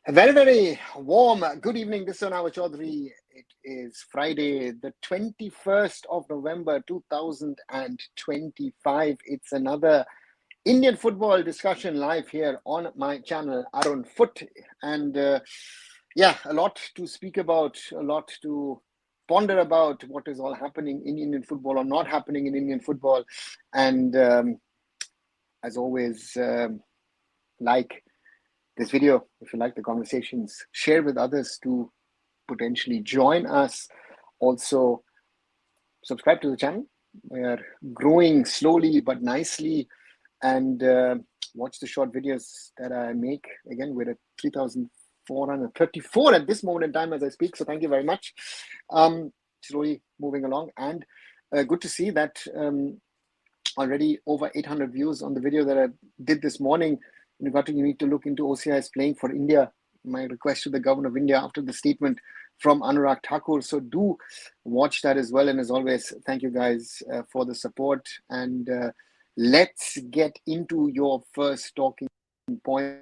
A very, very warm good evening. This is Arunava Chaudhuri. It is Friday, the 21st of November, 2025. It's another Indian football discussion live here on my channel, Arunfoot. And a lot to speak about, a lot to ponder about what is all happening in Indian football or not happening in Indian football. And as always, like this video, if you like the conversations, share with others to potentially join us. Also, subscribe to the channel. We are growing slowly but nicely, and watch the short videos that I make. Again, we're at 3,434 at this moment in time as I speak, so thank you very much. Slowly moving along, and good to see that already over 800 views on the video that I did this morning. You need to look into OCI's playing for India. My request to the government of India after the statement from Anurag Thakur. So do watch that as well. And as always, thank you guys for the support. And let's get into your first talking point.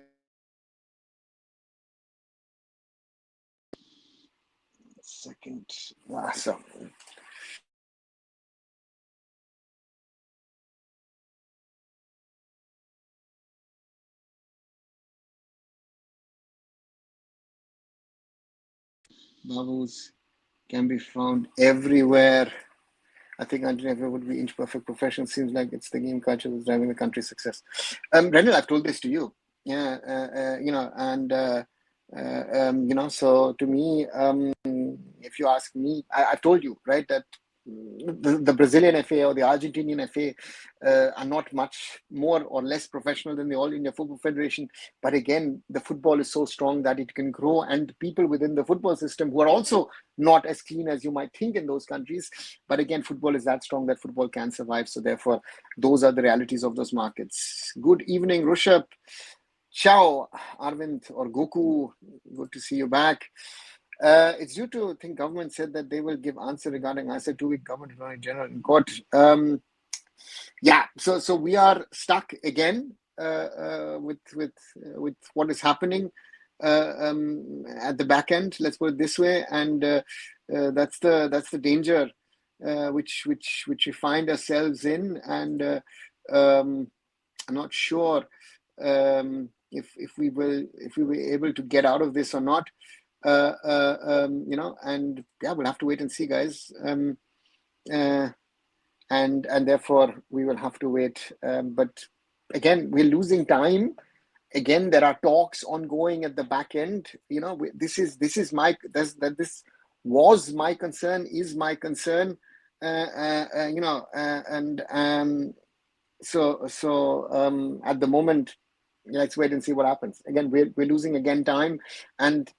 Second. Babus can be found everywhere. I think Argentina would be inch perfect professional. Seems like it's the game culture that's driving the country's success. Brendan, I've told this to you. Yeah, so to me, if you ask me, I've told you, right, that the Brazilian FA or the Argentinian FA are not much more or less professional than the All India Football Federation. But again, the football is so strong that it can grow, and people within the football system who are also not as clean as you might think in those countries. But again, football is that strong that football can survive. So therefore, those are the realities of those markets. Good evening, Rushabh. Ciao, Arvind or Goku. Good to see you back. It's due to, I think, government said that they will give answer regarding, I said 2-week government in general in court. So we are stuck again with what is happening at the back end. Let's put it this way, and that's the danger which we find ourselves in, and I'm not sure if we were able to get out of this or not. And we'll have to wait and see, guys. And therefore we will have to wait. But again, we're losing time. Again, there are talks ongoing at the back end. This was my concern, is my concern. So at the moment, let's wait and see what happens. Again, we're losing again time, and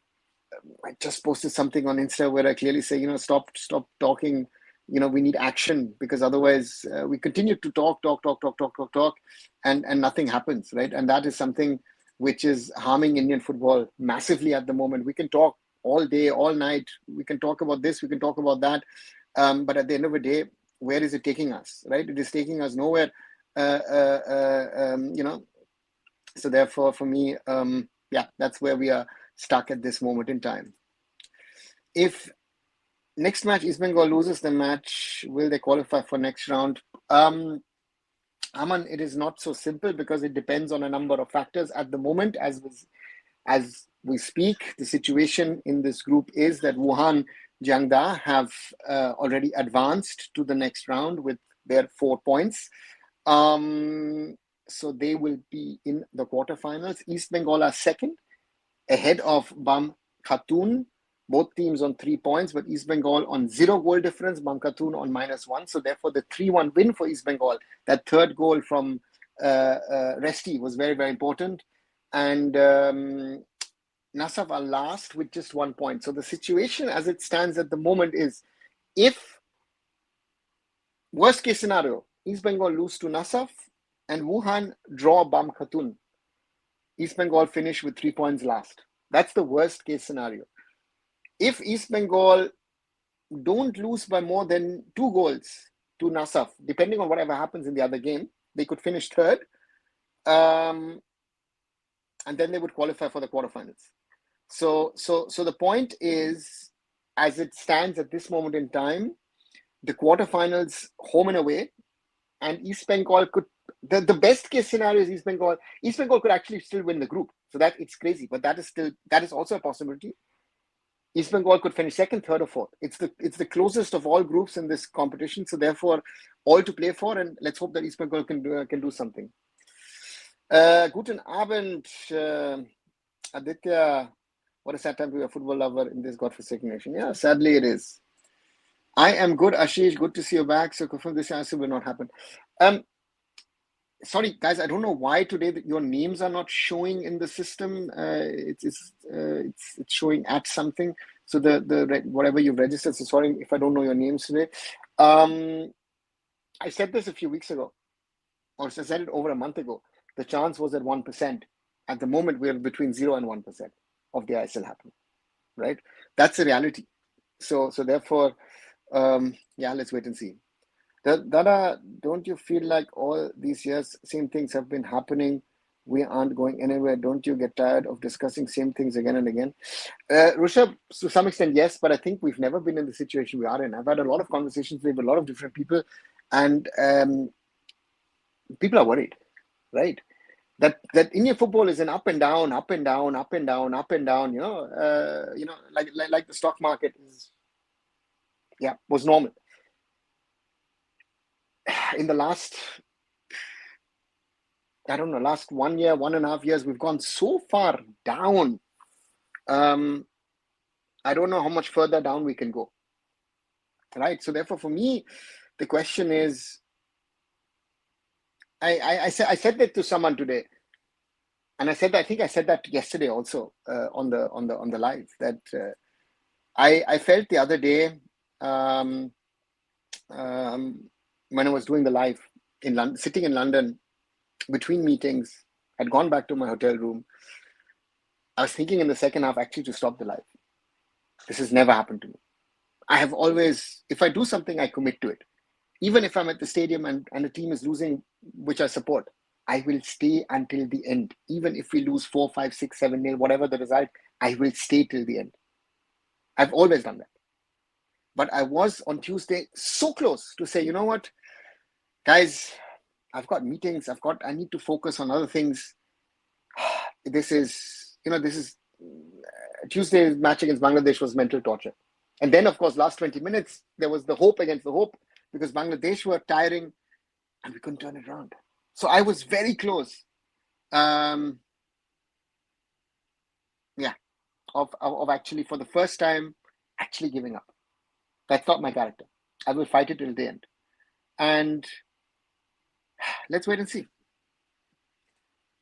I just posted something on Insta where I clearly say, stop talking. We need action, because otherwise we continue to talk, and nothing happens, right? And that is something which is harming Indian football massively at the moment. We can talk all day, all night. We can talk about this, we can talk about that. But at the end of the day, where is it taking us, right? It is taking us nowhere. So therefore, for me, that's where we are stuck at this moment in time. If next match East Bengal loses the match, will they qualify for next round? Aman, it is not so simple, because it depends on a number of factors. At the moment, as we speak, the situation in this group is that Wuhan Jiangda have already advanced to the next round with their 4 points. So they will be in the quarterfinals. East Bengal are second, ahead of Bam Khatun. Both teams on 3 points, but East Bengal on 0 goal difference, Bam Khatun on -1. So therefore, the 3-1 win for East Bengal, that third goal from Resti, was very, very important. And Nasaf are last with just 1 point. So the situation as it stands at the moment is, if worst case scenario, East Bengal lose to Nasaf and Wuhan draw Bam Khatun, East Bengal finish with 3 points last. That's the worst case scenario. If East Bengal don't lose by more than 2 goals to Nasaf, depending on whatever happens in the other game, they could finish third, and then they would qualify for the quarterfinals. So the point is, as it stands at this moment in time, the quarterfinals home and away, and East Bengal could, the best case scenario is East Bengal could actually still win the group. So that it's crazy, but that is also a possibility. East Bengal could finish second, third, or fourth. It's the closest of all groups in this competition. So therefore, all to play for, and let's hope that East Bengal can do something. Guten Abend, Aditya. What a sad time to be a football lover in this godforsaken nation. Yeah, sadly it is. I am good, Ashish. Good to see you back. So confirm this answer will not happen. Sorry, guys, I don't know why today your names are not showing in the system. It's showing at something. So the whatever you've registered. So sorry if I don't know your names today. I said this a few weeks ago, or I said it over a month ago. The chance was at 1%. At the moment, we're between 0 and 1% of the ISL happening, right? That's the reality. So therefore, yeah, let's wait and see. Dada, don't you feel like all these years same things have been happening? We aren't going anywhere. Don't you get tired of discussing same things again and again? Rishabh, to some extent, yes, but I think we've never been in the situation we are in. I've had a lot of conversations with a lot of different people, and people are worried, right? That Indian football is an up and down, up and down, up and down, up and down. Like the stock market was normal. In the last, I don't know, last 1 year, 1.5 years, we've gone so far down. I don't know how much further down we can go, right? So therefore, for me, the question is, I said that to someone today, and I think I said that yesterday also on the live, that I felt the other day when I was doing the live in London, sitting in London between meetings, I'd gone back to my hotel room. I was thinking in the second half actually to stop the live. This has never happened to me. I have always, if I do something, I commit to it. Even if I'm at the stadium and the team is losing, which I support, I will stay until the end. Even if we lose 4, 5, 6, 7-0, whatever the result, I will stay till the end. I've always done that. But I was on Tuesday so close to say, you know what, guys, I've got meetings. I need to focus on other things. This is Tuesday's match against Bangladesh was mental torture. And then, of course, last 20 minutes, there was the hope against the hope because Bangladesh were tiring and we couldn't turn it around. So I was very close. Of actually, for the first time, actually giving up. That's not my character. I will fight it till the end. And let's wait and see.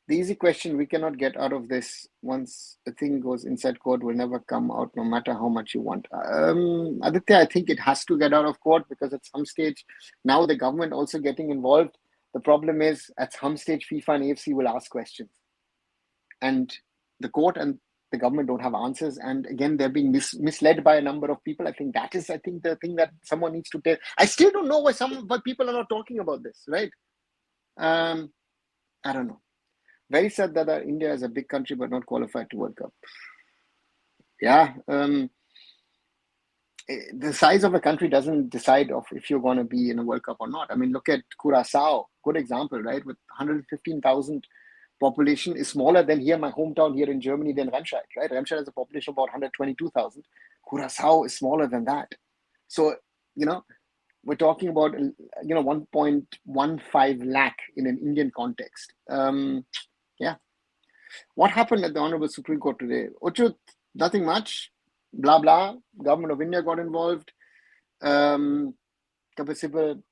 The easy question we cannot get out of this, once a thing goes inside court, will never come out no matter how much you want. Aditya, I think it has to get out of court because at some stage, now the government also getting involved. The problem is at some stage, FIFA and AFC will ask questions. And the court and the government don't have answers. And again, they're being misled by a number of people. I think that is, the thing that someone needs to tell. I still don't know why people are not talking about this, right? I don't know. Very sad that India is a big country but not qualified to World Cup. Yeah, the size of a country doesn't decide if you're going to be in a World Cup or not. I mean, look at Curacao, good example, right? With 115,000 population, is smaller than here, my hometown here in Germany, than Remscheid, right? Remscheid has a population of about 122,000. Curacao is smaller than that. So, we're talking about, 1.15 lakh in an Indian context. Yeah. What happened at the Honorable Supreme Court today? Uchut, nothing much. Blah, blah. Government of India got involved. Kapil Sibal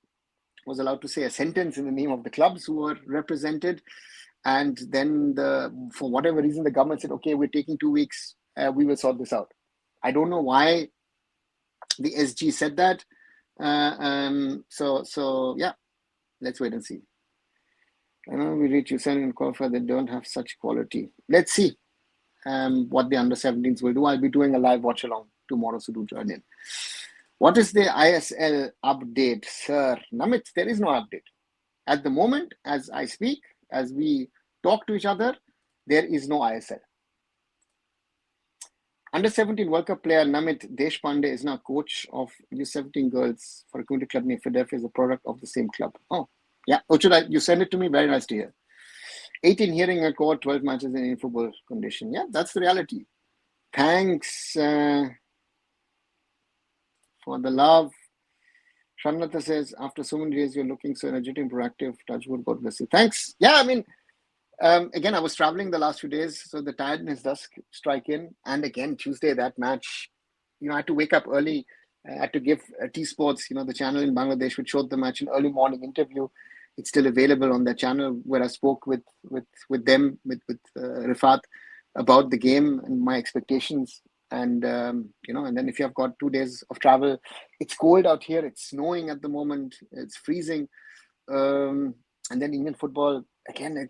was allowed to say a sentence in the name of the clubs who were represented. And then for whatever reason, the government said, okay, we're taking 2 weeks. We will sort this out. I don't know why the SG said that. So yeah, let's wait and see. We reach Usain and qualify, they don't have such quality. Let's see what the under-17s will do. I'll be doing a live watch along tomorrow, so do join in. What is the ISL update, sir? Namit, there is no update. At the moment, as I speak, as we talk to each other, there is no ISL. Under 17 World Cup player Namit Deshpande is now coach of U17 girls for a community club near Philadelphia, is a product of the same club. Oh, yeah. Ochud, you send it to me. Very nice to hear. 18 hearing record, 12 matches in football condition. Yeah, that's the reality. Thanks for the love. Shanlata says, after so many days, you're looking so energetic and proactive. Touchwood, God bless you. Thanks. Yeah, I mean, again, I was traveling the last few days, so the tiredness does strike in. And again, Tuesday, that match, I had to wake up early. I had to give T Sports, the channel in Bangladesh, which showed the match, an early morning interview. It's still available on their channel, where I spoke with them, with Rifat, about the game and my expectations. And and then if you have got 2 days of travel, it's cold out here. It's snowing at the moment. It's freezing. And then Indian football, again,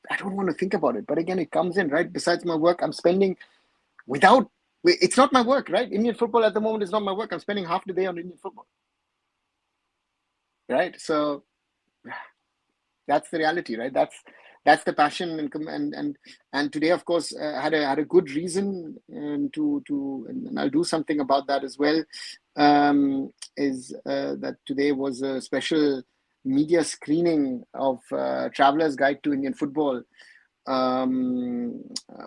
I don't want to think about it. But again, it comes in, right? Besides my work, I'm spending it's not my work, right? Indian football at the moment is not my work. I'm spending half the day on Indian football, right? So that's the reality, right? That's the passion, and today, of course, had a good reason to and I'll do something about that as well. Is that today was a special media screening of Traveller's Guide to Indian Football,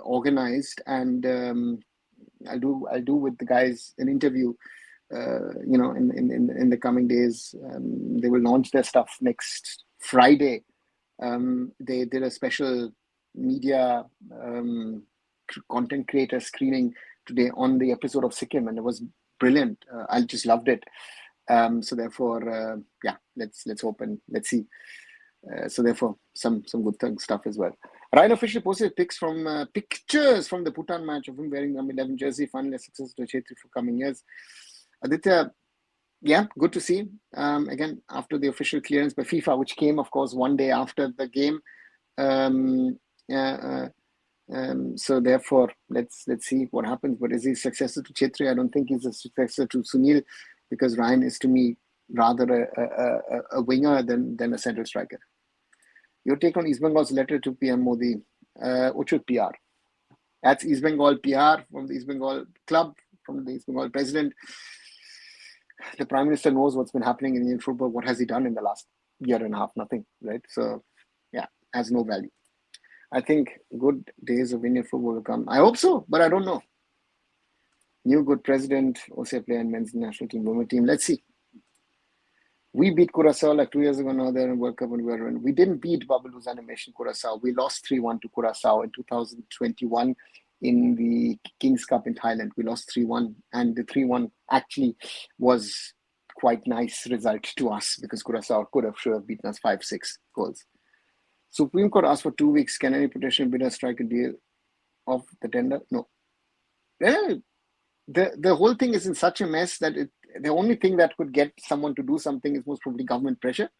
organized, and I'll do with the guys an interview. In the coming days, they will launch their stuff next Friday. They did a special media content creator screening today on the episode of Sikkim, and it was brilliant. I just loved it. So therefore, let's hope and let's see. So therefore, some good stuff as well. Ryan officially posted pictures from the Bhutan match of him wearing number 11 jersey. Finally, a success to Chetri for coming years. Aditya, yeah, good to see. Again, after the official clearance by FIFA, which came, of course, one day after the game. So therefore, let's see what happens. But is he a successor to Chetri? I don't think he's a successor to Sunil, because Ryan is, to me, rather a winger than a central striker. Your take on East Bengal's letter to PM Modi, Uchut PR. That's East Bengal PR from the East Bengal club, from the East Bengal president. The Prime Minister knows what's been happening in Indian football. What has he done in the last year and a half? Nothing, right? So, yeah, has no value. I think good days of Indian football will come. I hope so, but I don't know. New good president, OCI player and men's national team, women's team. Let's see. We beat Curacao like 2 years ago now. They're in World Cup and we didn't beat Babalu's animation Curacao. We lost 3-1 to Curacao in 2021 in the Kings Cup in Thailand. We lost 3-1, and the 3-1 actually was quite nice result to us, because Curacao should have beaten us 5-6 goals. Supreme Court asked for 2 weeks. Can any potential bidder strike a deal of the tender? No. The whole thing is in such a mess that the only thing that could get someone to do something is most probably government pressure.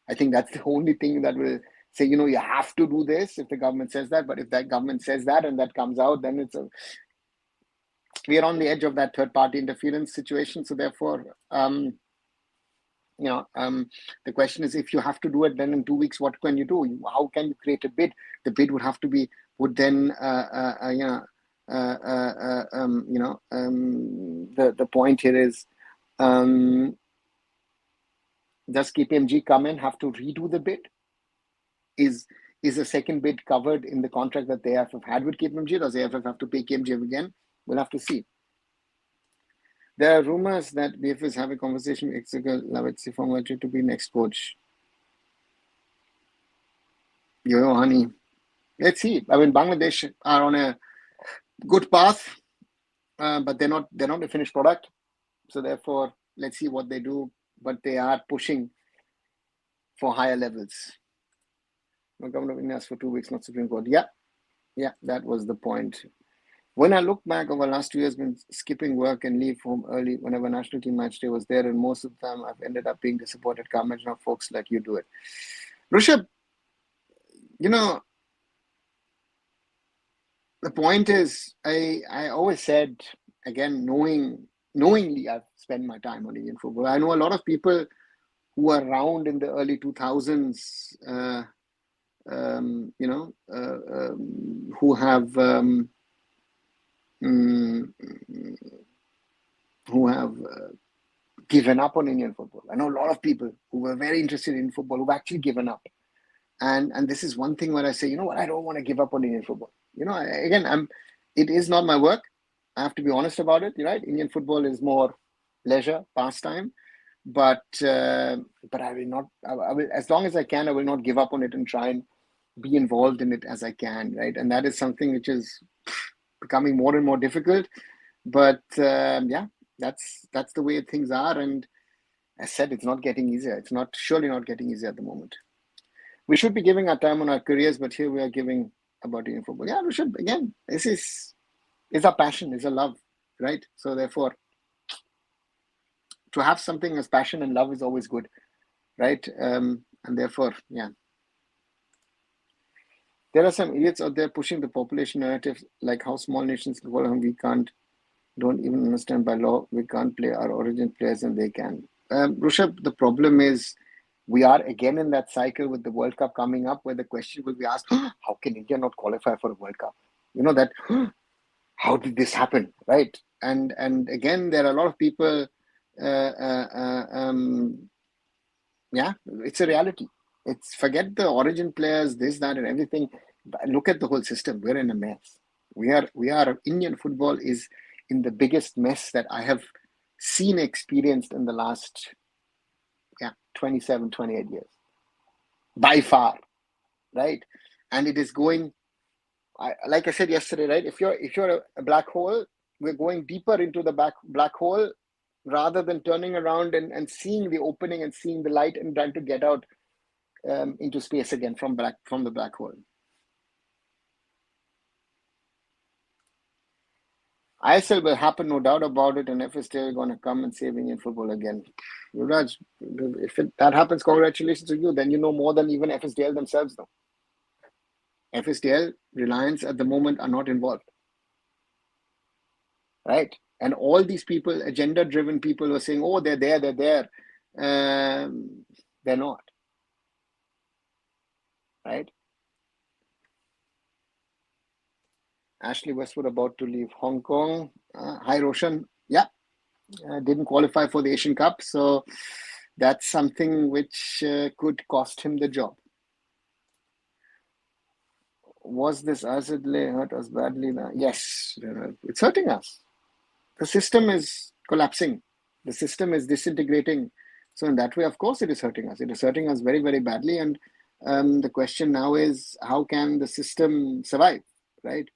I think that's the only thing that will say, you have to do this if the government says that. But if that government says that and that comes out, then we are on the edge of that third party interference situation. So therefore, the question is, if you have to do it, then in 2 weeks, what can you do? How can you create a bid? The bid would have to be, the point here is, does KPMG come in, have to redo the bid? Is a second bid covered in the contract that the AIFF had with KPMG? Does the AIFF have to pay KPMG again? We'll have to see. There are rumors that BF is having a conversation with Executive Lavitsi for to be next coach. Yo, honey. Let's see. I mean, Bangladesh are on a good path, but they're not a finished product. So therefore, let's see what they do. But they are pushing for higher levels. No government of India asked for 2 weeks, not Supreme Court. Yeah, that was the point. When I look back over the last 2 years, been skipping work and leave home early whenever national team match day was there, and most of the time I've ended up being disappointed. Can't imagine how folks like you do it. Rishabh, the point is, I always said, again, knowingly I've spent my time on Indian football. I know a lot of people who were around in the early 2000s, who have mm, who have given up on Indian football. I know a lot of people who were very interested in football who've actually given up. And this is one thing where I say, you know what, I don't want to give up on Indian football. It is not my work. I have to be honest about it, right? Indian football is more leisure, pastime. But I will not. I will, as long as I can, I will not give up on it and try and be involved in it as I can, right? And that is something which is becoming more and more difficult. But yeah, that's the way things are. And as I said, it's not getting easier. It's not surely not getting easier at the moment. We should be giving our time on our careers, but here we are giving about Indian football. Yeah, we should. Again, this is our passion, is a love, right? So therefore, to have something as passion and love is always good, right? And therefore, yeah. There are some idiots out there pushing the population narrative, like how small nations don't even understand by law, we can't play our origin players and they can. Rushabh, the problem is we are again in that cycle with the World Cup coming up where the question will be asked, how can India not qualify for a World Cup? You know, that, how did this happen, right? And again, there are a lot of people, yeah, it's a reality. It's forget the origin players, this, that, and everything. Look at the whole system. We're in a mess. We are. Indian football is in the biggest mess that I have seen, experienced in the last 27, 28 years, by far, right? And it is going. Like I said yesterday, right? If you're a black hole, we're going deeper into the black hole rather than turning around and seeing the opening and seeing the light and trying to get out into space again from the black hole. ISL will happen, no doubt about it, and FSDL going to come and save Indian football again. Yuvraj, if that happens, congratulations to you. Then you know more than even FSDL themselves know. FSDL, Reliance at the moment are not involved, right? And all these people, agenda-driven people, were saying, "Oh, they're there, they're there." They're not, right? Ashley Westwood about to leave Hong Kong. Hi, Roshan. Yeah, didn't qualify for the Asian Cup, so that's something which could cost him the job. Was this asset delay hurt us badly? Yes, it's hurting us. The system is collapsing. The system is disintegrating. So in that way, of course, it is hurting us. It is hurting us very, very badly. And the question now is, how can the system survive, right?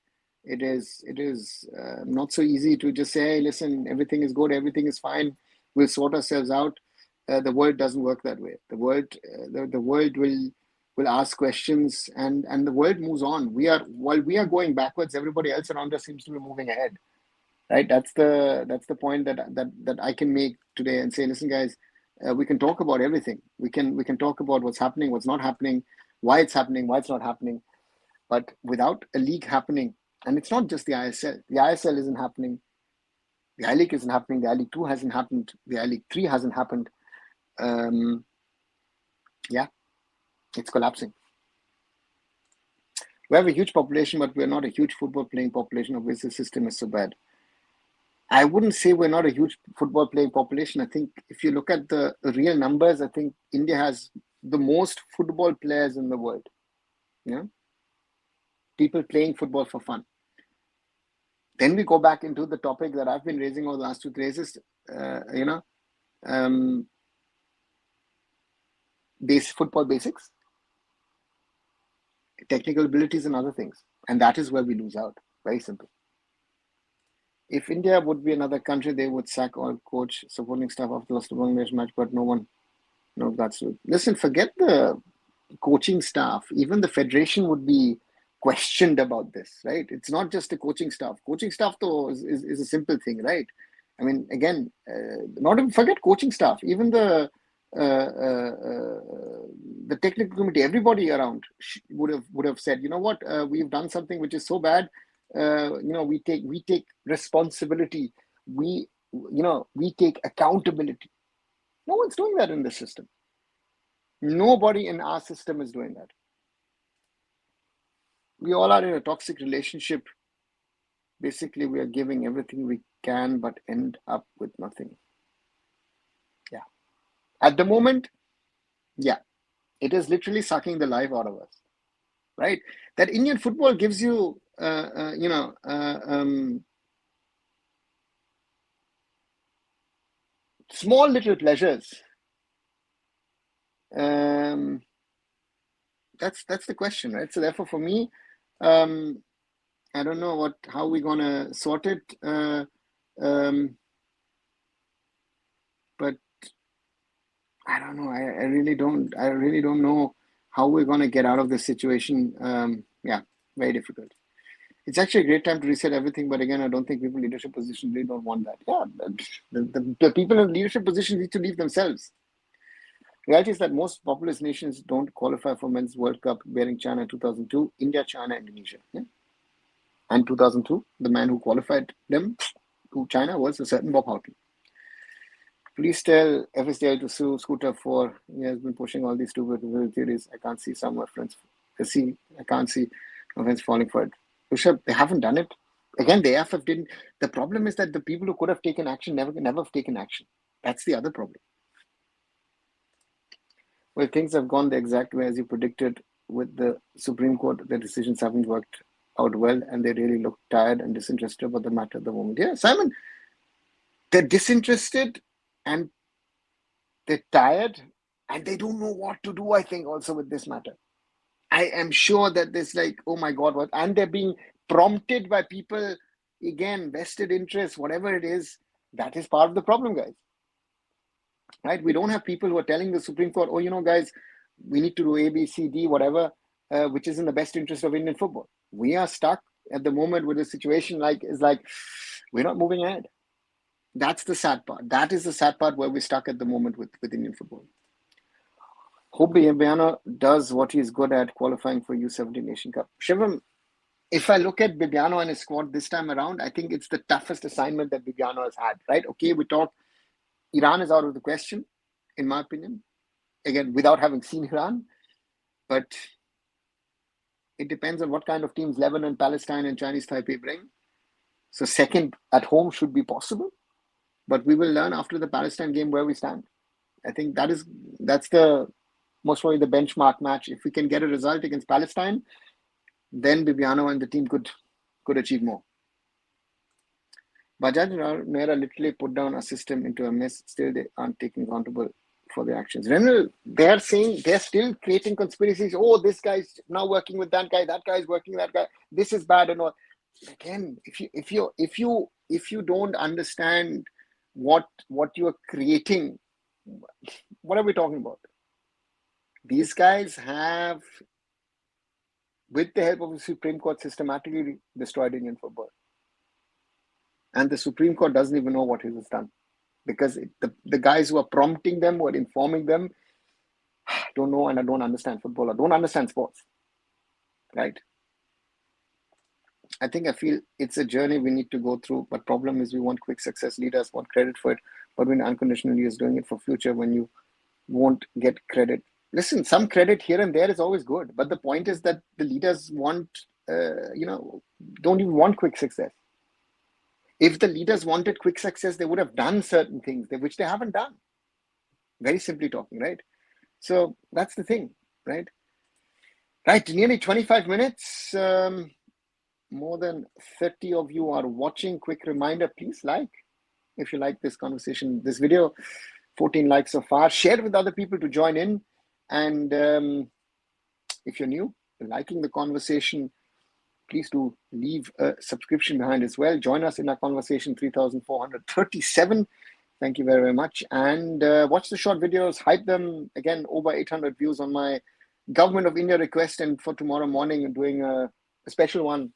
It is not so easy to just say, hey, listen, everything is good, everything is fine, we'll sort ourselves out. The world doesn't work that way. The world will ask questions, and the world moves on. While we are going backwards, everybody else around us seems to be moving ahead, right? That's the point that I can make today and say, listen, guys, we can talk about everything. We can talk about what's happening, what's not happening, why it's happening, why it's not happening. But without a league happening, and it's not just the ISL. The ISL isn't happening. The I League isn't happening. The I League 2 hasn't happened. The I League 3 hasn't happened. Yeah, it's collapsing. We have a huge population, but we're not a huge football playing population, of which the system is so bad. I wouldn't say we're not a huge football playing population. I think if you look at the real numbers, I think India has the most football players in the world. Yeah, people playing football for fun. Then we go back into the topic that I've been raising over the last 2 days, football basics, technical abilities and other things. And that is where we lose out. Very simple. If India would be another country, they would sack all coach, supporting staff after the Bangladesh match, but that's it. Listen, forget the coaching staff. Even the federation would be questioned about this, right? It's not just the coaching staff. Coaching staff, though, is a simple thing, right? I mean, again, not even forget coaching staff. Even the technical committee, everybody around would have said, you know what, we've done something which is so bad. We take responsibility. We take accountability. No one's doing that in the system. Nobody in our system is doing that. We all are in a toxic relationship Basically, we are giving everything we can, but end up with nothing. Yeah. At the moment, yeah, it is literally sucking the life out of us, right? That Indian football gives you, small little pleasures. That's the question, right? So therefore, for me, I don't know how we're gonna sort it, but I don't know. I really don't. I really don't know how we're gonna get out of this situation. Yeah, very difficult. It's actually a great time to reset everything, but again, I don't think people in leadership positions really don't want that. Yeah, the people in leadership positions need to leave themselves. Reality is that most populous nations don't qualify for Men's World Cup, bearing China in 2002, India, China, Indonesia. Yeah? And 2002, the man who qualified them to China was a certain Bob Houghton. Please tell FSDI to sue Scooter for he has been pushing all these stupid theories. I can't see some reference. I can't see no friends falling for it. Rishabh, they haven't done it. Again, the AIFF didn't. The problem is that the people who could have taken action never have taken action. That's the other problem. Well, things have gone the exact way as you predicted with the Supreme Court. The decisions haven't worked out well, and they really look tired and disinterested about the matter at the moment. Yeah, Simon, they're disinterested and they're tired and they don't know what to do, I think, also with this matter. I am sure that there's like, oh my God, what? And they're being prompted by people, again, vested interests, whatever it is. That is part of the problem, guys. Right? We don't have people who are telling the Supreme Court, oh, guys, we need to do A, B, C, D, whatever, which is in the best interest of Indian football. We are stuck at the moment with a situation we're not moving ahead. That's the sad part. That is the sad part where we're stuck at the moment with Indian football. Hope Bibiano does what he's good at, qualifying for U17 Nation Cup. Shivam, if I look at Bibiano and his squad this time around, I think it's the toughest assignment that Bibiano has had, right? Okay, we talk, Iran is out of the question, in my opinion. Again, without having seen Iran. But it depends on what kind of teams Lebanon, Palestine, and Chinese Taipei bring. So second at home should be possible. But we will learn after the Palestine game where we stand. I think that's the most probably the benchmark match. If we can get a result against Palestine, then Bibiano and the team could achieve more. Bajaj and Mera literally put down a system into a mess. Still, they aren't taking accountable for their actions. Renal, they're saying they're still creating conspiracies. Oh, this guy's now working with that guy is working with that guy. This is bad and all. Again, if you don't understand what you are creating, what are we talking about? These guys have, with the help of the Supreme Court, systematically destroyed Indian football. And the Supreme Court doesn't even know what it has done. Because the guys who are prompting them, who are informing them, don't know and don't understand football or don't understand sports. Right? I feel it's a journey we need to go through. But problem is we want quick success. Leaders want credit for it. But when unconditionally is doing it for future, when you won't get credit. Listen, some credit here and there is always good. But the point is that the leaders want, don't even want quick success. If the leaders wanted quick success, they would have done certain things, which they haven't done. Very simply talking, right? So that's the thing, right? Right, nearly 25 minutes. More than 30 of you are watching. Quick reminder, please like if you like this conversation, this video. 14 likes so far. Share with other people to join in. And if you're new, liking the conversation, please do leave a subscription behind as well. Join us in our conversation 3,437. Thank you very, very much. And watch the short videos, hype them. Again, over 800 views on my Government of India request. And for tomorrow morning, I'm doing a special one,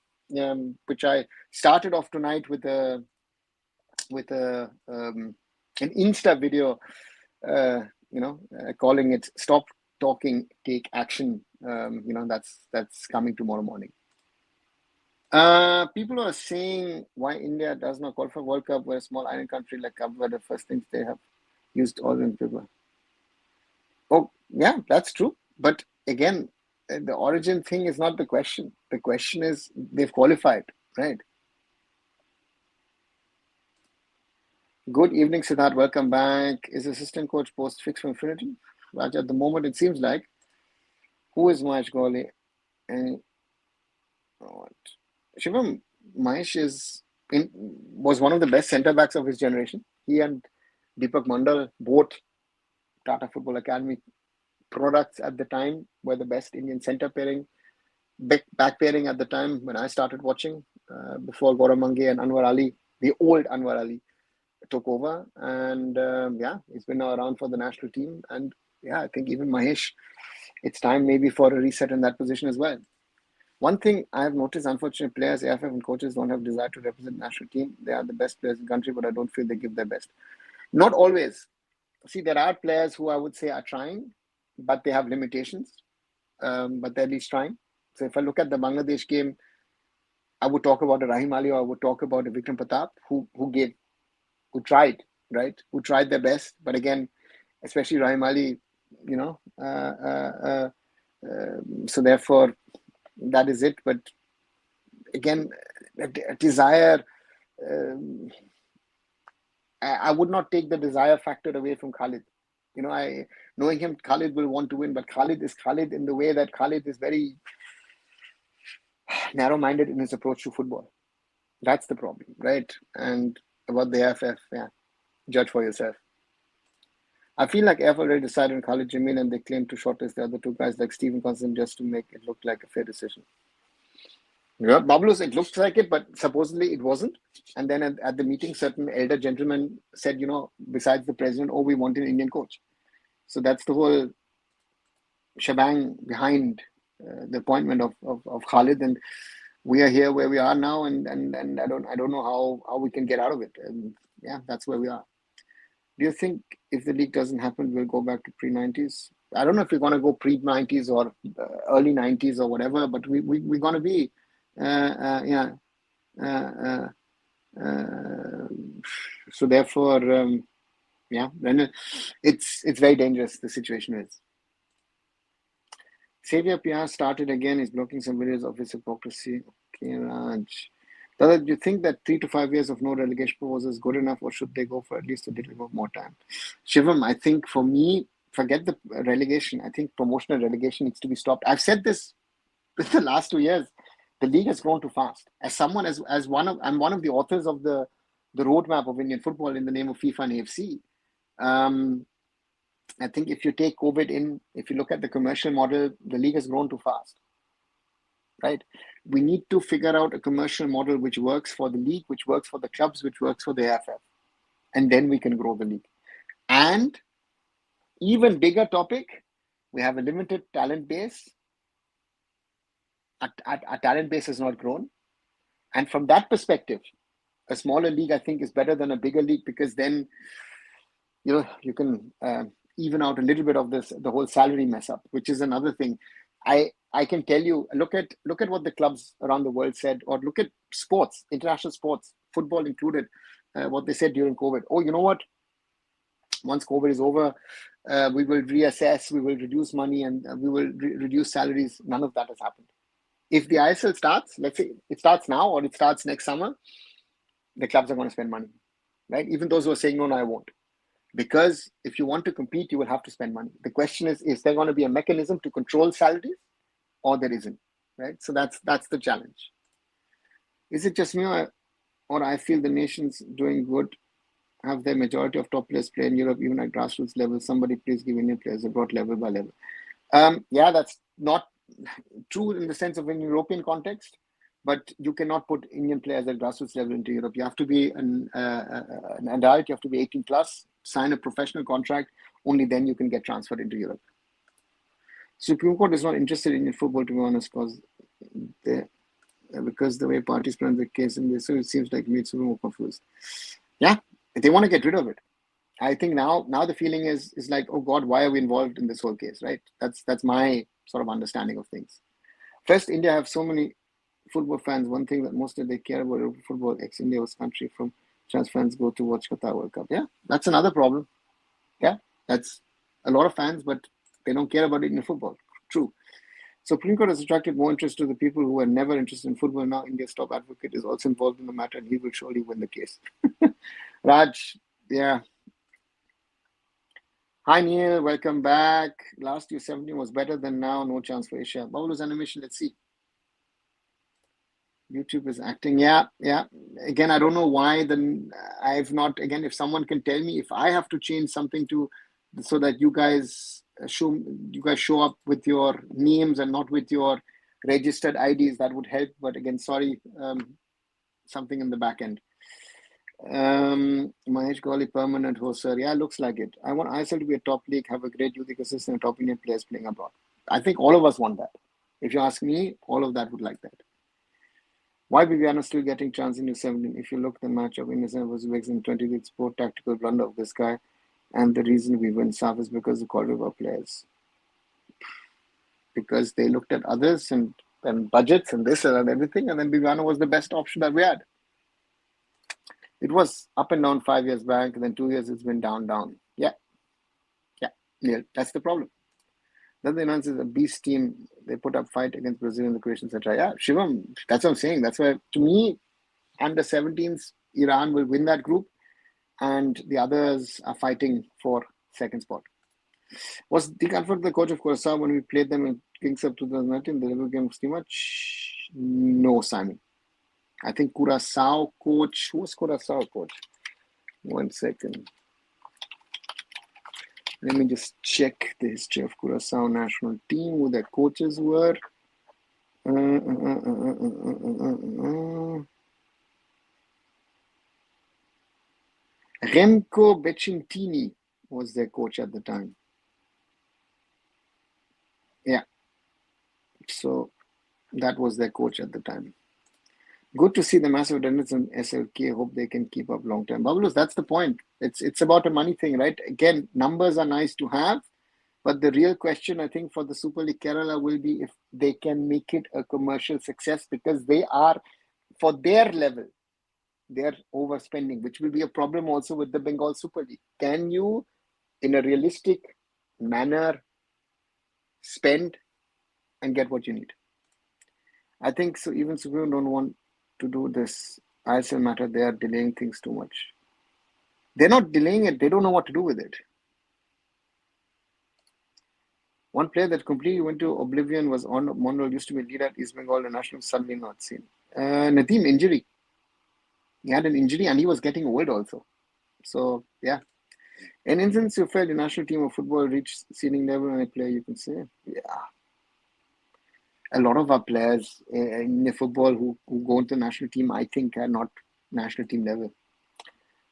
which I started off tonight with an Insta video, calling it "Stop Talking, Take Action." That's coming tomorrow morning. People are saying why India does not qualify for World Cup, where a small island country like Cabo Verde, the first things they have used all in people. Oh, yeah, that's true. But again, the origin thing is not the question. The question is they've qualified, right? Good evening, Siddharth. Welcome back. Is assistant coach post fixed for Infinity? Raj, at the moment, it seems like. Who is Mahesh Gole? And what? Shivam, Mahesh was one of the best centre backs of his generation. He and Deepak Mandal, both Tata Football Academy products at the time, were the best Indian centre pairing, back pairing at the time when I started watching, before Gaurav Mange and Anwar Ali, the old Anwar Ali, took over. And he's been around for the national team. And yeah, I think even Mahesh, it's time maybe for a reset in that position as well. One thing I have noticed, unfortunately, players, AIFF and coaches don't have desire to represent the national team. They are the best players in the country, but I don't feel they give their best. Not always. See, there are players who I would say are trying, but they have limitations. But they're at least trying. So if I look at the Bangladesh game, I would talk about a Rahim Ali, or I would talk about a Vikram Pratap who tried, right? Who tried their best. But again, especially Rahim Ali, you know, so therefore that is it. But again, a desire, I would not take the desire factor away from Khalid. You know, knowing him, Khalid will want to win, but Khalid is Khalid in the way that Khalid is very narrow-minded in his approach to football. That's the problem, right? And about the AIFF, judge for yourself. I feel like AIFF already decided on Khalid Jamil, and they claim to shortlist the other two guys like Stephen Constant just to make it look like a fair decision. Yeah, Bablus, it looks like it, but supposedly it wasn't. And then at the meeting, certain elder gentlemen said, besides the president, we want an Indian coach. So that's the whole shebang behind the appointment of Khalid. And we are here where we are now, and I don't know how we can get out of it. And yeah, that's where we are. Do you think if the league doesn't happen, we'll go back to pre-90s? I don't know if we're going to go pre-90s or early 90s or whatever, but we're going to be, so therefore, then it's very dangerous, the situation is. Xavier PR started again. He's blocking some videos of his hypocrisy. Okay, Raj. Do you think that 3 to 5 years of no relegation proposal is good enough, or should they go for at least a little more time? Shivam, I think for me, forget the relegation. I think promotional relegation needs to be stopped. I've said this in the last 2 years. The league has grown too fast. I'm one of the authors of the roadmap of Indian football in the name of FIFA and AFC. I think if you take COVID in, if you look at the commercial model, the league has grown too fast. Right? We need to figure out a commercial model which works for the league, which works for the clubs, which works for the AIFF. And then we can grow the league. And even bigger topic, we have a limited talent base. Our talent base has not grown. And from that perspective, a smaller league, I think, is better than a bigger league, because then, you can even out a little bit of the whole salary mess up, which is another thing. I can tell you, look at what the clubs around the world said, or look at sports, international sports, football included, what they said during COVID. Oh, you know what? Once COVID is over, we will reassess, we will reduce money, and we will reduce salaries. None of that has happened. If the ISL starts, let's say it starts now or it starts next summer, the clubs are going to spend money, right? Even those who are saying, no, I won't. Because if you want to compete, you will have to spend money. The question is there going to be a mechanism to control salaries, or there isn't, right? So that's the challenge. Is it just me, or I feel the nations doing good have their majority of top players play in Europe, even at grassroots level? Somebody please give Indian players abroad level by level. That's not true in the sense of an European context, but you cannot put Indian players at grassroots level into Europe. You have to be an adult, you have to be 18 plus, sign a professional contract. Only then you can get transferred into Europe. Supreme Court is not interested in football, to be honest, because the way parties plan the case in this, so it seems like me, it's super more confused. Yeah, they want to get rid of it. I think now the feeling is like, oh God, why are we involved in this whole case, right? That's my sort of understanding of things. First, India have so many football fans. One thing that mostly they care about football, ex-India was country from trans fans go to watch Qatar World Cup. Yeah, that's another problem. Yeah, that's a lot of fans, but they don't care about Indian football. True. Supreme Court has attracted more interest to the people who were never interested in football. Now India's top advocate is also involved in the matter, and he will surely win the case. Raj, Yeah. Hi Neil, welcome back. Last year 17 was better than now. No chance for Asia. Bowlers animation. Let's see. YouTube is acting. Yeah, yeah. Again, I don't know why. Then I've not. Again, if someone can tell me if I have to change something to so that you guys show up with your names and not with your registered IDs, that would help. But again, sorry, something in the back end. Mahesh Gawli, permanent host, sir. Yeah, looks like it. I want ISL to be a top league, have a great youth ecosystem, and top Indian players playing abroad. I think all of us want that. If you ask me, all of that would like that. Why Viviano still getting chance in U17? If you look at the match of Innocent versus Wicks in 20, it's poor tactical blunder of this guy. And the reason we win SAF is because the quality of our players. Because they looked at others and budgets and this and everything, and then Viviano was the best option that we had. It was up and down 5 years back, and then 2 years it's been down. Yeah. That's the problem. Then the United is a beast team. They put up fight against Brazil in the Croatian, etc. Yeah, Shivam, that's what I'm saying. That's why, to me, under 17s, Iran will win that group, and the others are fighting for second spot. Was the comfort the coach of Curacao when we played them in Kings Cup 2019? The level game was too much? No, Simon. I think Curacao coach. Who was Curacao coach? 1 second. Let me just check the history of Curacao national team, who their coaches were. Remco Becintini was their coach at the time. Yeah. So that was their coach at the time. Good to see the massive attendance in SLK. Hope they can keep up long term. Babulus, that's the point. It's about a money thing, right? Again, numbers are nice to have, but the real question, I think, for the Super League Kerala will be if they can make it a commercial success, because they are, for their level, they're overspending, which will be a problem also with the Bengal Super League. Can you, in a realistic manner, spend and get what you need? I think so. Even Supreme don't want to do this ISL matter. They are delaying things too much. They're not delaying it. They don't know what to do with it. One player that completely went to oblivion was Monroe, used to be leader at East Bengal and national, suddenly not seen. Nadeem, injury. He had an injury and he was getting old also. So, yeah. An instance you felt the national team of football reached ceiling level and a player, you can say? Yeah. A lot of our players in the football who go into the national team, I think, are not national team level.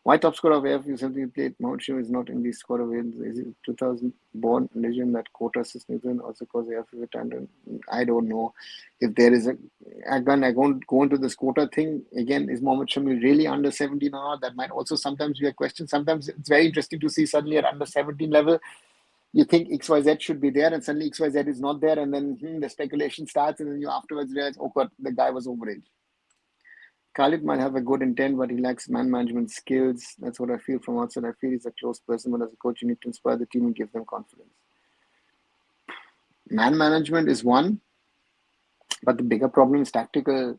Why top scorer of AIFF you simply played? Mount Shim is not in the squad of wins. Is it 2000 born legend that quota system also cause AIFF retired? I don't know if there is a. Again, I won't go into this quota thing. Again, is Mohammad Shami really under 17 or not? That might also sometimes be a question. Sometimes it's very interesting to see suddenly at under 17 level, you think XYZ should be there, and suddenly XYZ is not there, and then the speculation starts, and then you afterwards realize, oh God, the guy was overage. Khalid might have a good intent, but he lacks man management skills. That's what I feel from outside. I feel he's a close person, but as a coach, you need to inspire the team and give them confidence. Man management is one, but the bigger problem is tactically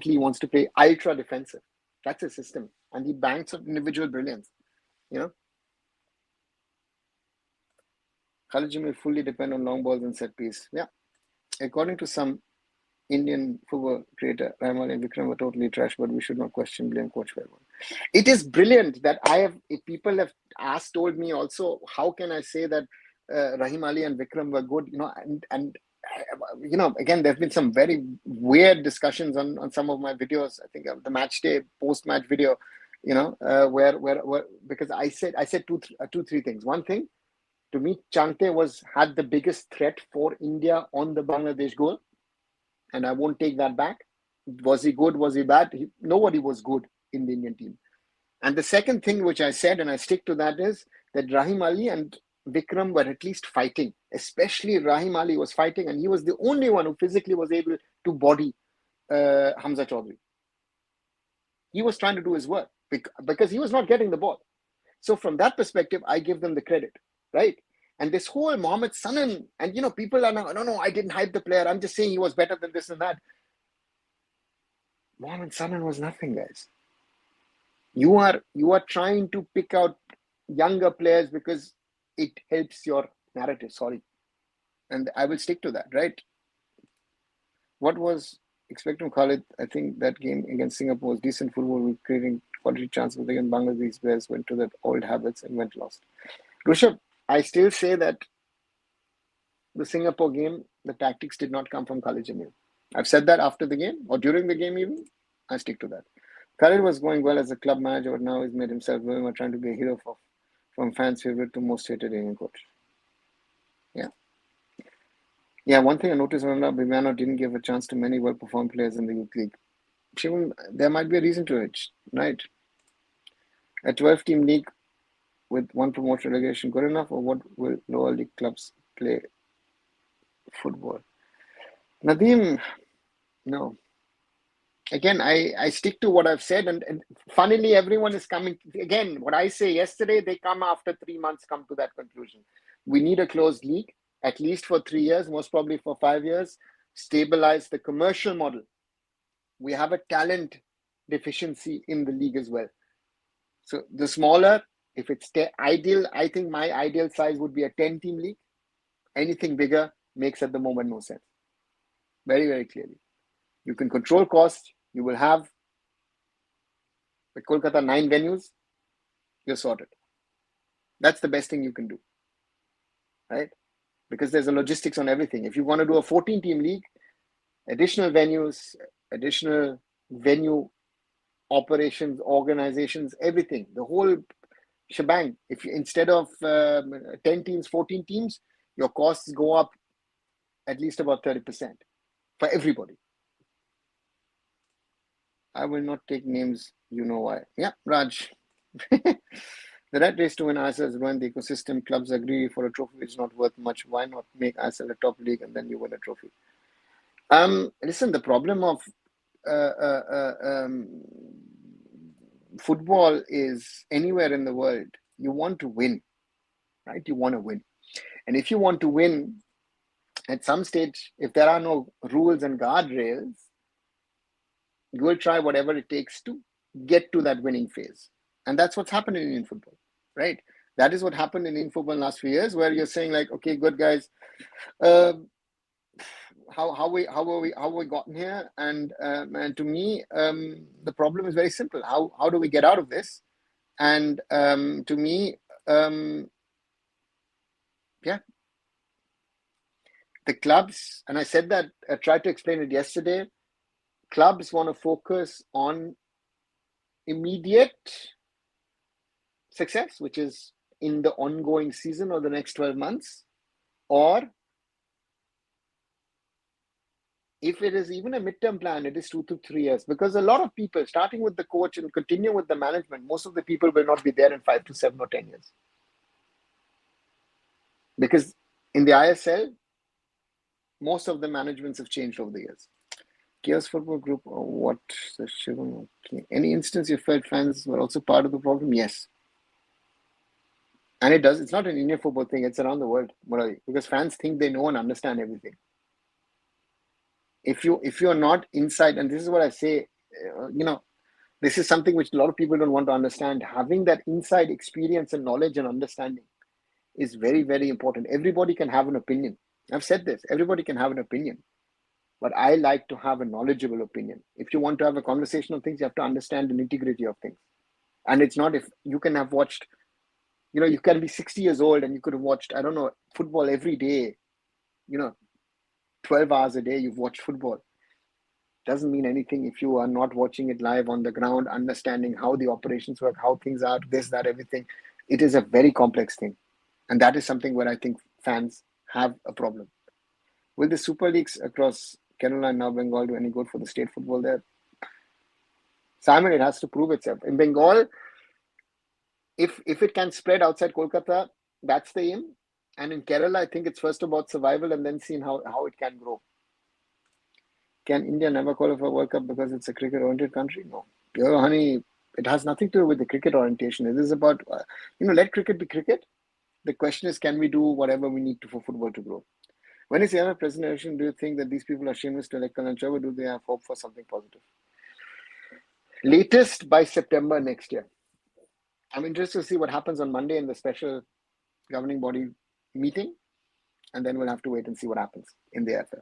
he wants to play ultra defensive. That's his system, and he banks on individual brilliance. Khalid will fully depend on long balls and set piece. Yeah, according to some Indian football creator, Rahman and Vikram were totally trash, but we should not question blame coach for everyone. It is brilliant that people have told me also, how can I say that Rahim Ali and Vikram were good, and again, there have been some very weird discussions on some of my videos. I think the match day, post-match video, where because I said three things. One thing, to me, Chante had the biggest threat for India on the Bangladesh goal. And I won't take that back. Was he good? Was he bad? Nobody was good in the Indian team. And the second thing which I said, and I stick to that, is that Rahim Ali and Vikram were at least fighting. Especially Rahim Ali was fighting, and he was the only one who physically was able to body Hamza Chaudhuri. He was trying to do his work because he was not getting the ball. So from that perspective, I give them the credit, right? And this whole Mohammad Sanan, and people are now, no, I didn't hype the player. I'm just saying he was better than this and that. Mohammad Sanan was nothing, guys. You are trying to pick out younger players because it helps your narrative. Sorry, and I will stick to that. Right? What was expected from Khalid? I think that game against Singapore was decent football with creating quality chances. Against Bangladesh, players went to their old habits and went lost. Rishabh, I still say that the Singapore game, the tactics did not come from Khalid Jamil. I've said that after the game or during the game even. I stick to that. Khalid was going well as a club manager, but now he's made himself very much trying to be a hero from fans' favorite to most hated Indian coach. Yeah. Yeah, one thing I noticed, Arunava, Bivano didn't give a chance to many well-performed players in the youth league. Shivam, there might be a reason to it, right? A 12-team league with one promotion relegation good enough, or what will lower league clubs play football? Nadeem, no. Again, I stick to what I've said, and funnily, everyone is coming. Again, what I say yesterday, they come after 3 months, come to that conclusion. We need a closed league, at least for 3 years, most probably for 5 years, stabilize the commercial model. We have a talent deficiency in the league as well. So the smaller, if it's ideal, I think my ideal size would be a 10-team league. Anything bigger makes at the moment no sense. Very, very clearly. You can control costs. You will have the Kolkata 9 venues. You're sorted. That's the best thing you can do, right? Because there's a logistics on everything. If you want to do a 14-team league, additional venues, additional venue operations, organizations, everything, the whole shebang. If you, instead of 10 teams, 14 teams, your costs go up at least about 30% for everybody. I will not take names, you know why. Yeah, Raj. The rat race to win ISL has ruined the ecosystem. Clubs agree for a trophy which is not worth much. Why not make ISL a top league and then you win a trophy? Listen, the problem of football is anywhere in the world. You want to win, right? You want to win. And if you want to win, at some stage, if there are no rules and guardrails, you will try whatever it takes to get to that winning phase. And that's what's happened in Indian football, right? That is what happened in Indian football in the last few years, where you're saying like, okay, good guys, how we gotten here? And to me, the problem is very simple. How do we get out of this? And to me, yeah, the clubs, and I said that, I tried to explain it yesterday. Clubs want to focus on immediate success, which is in the ongoing season or the next 12 months, or if it is even a midterm plan, it is 2 to 3 years. Because a lot of people, starting with the coach and continue with the management, most of the people will not be there in 5 to 7 or 10 years. Because in the ISL, most of the managements have changed over the years. Chaos Football Group, or what? Any instance you felt fans were also part of the problem? Yes. And it does. It's not an Indian football thing. It's around the world, Murali, because fans think they know and understand everything. If you're not inside, and this is what I say, this is something which a lot of people don't want to understand. Having that inside experience and knowledge and understanding is very, very important. Everybody can have an opinion. I've said this. Everybody can have an opinion. But I like to have a knowledgeable opinion. If you want to have a conversation on things, you have to understand the nitty-gritty of things. And it's not if you can have watched, you can be 60 years old and you could have watched, I don't know, football every day, 12 hours a day, you've watched football. Doesn't mean anything if you are not watching it live on the ground, understanding how the operations work, how things are, this, that, everything. It is a very complex thing. And that is something where I think fans have a problem. Will the Super Leagues across Kerala and now Bengal do any good for the state football there? Simon, it has to prove itself. In Bengal, if it can spread outside Kolkata, that's the aim. And in Kerala, I think it's first about survival and then seeing how it can grow. Can India never qualify for World Cup because it's a cricket-oriented country? No. Honey, it has nothing to do with the cricket orientation. It is about, let cricket be cricket. The question is, can we do whatever we need to for football to grow? When is the AIFF president election? Do you think that these people are shameless to elect Kalan Chaudhuri? Do they have hope for something positive? Latest by September next year. I'm interested to see what happens on Monday in the special governing body meeting, and then we'll have to wait and see what happens in the AIFF.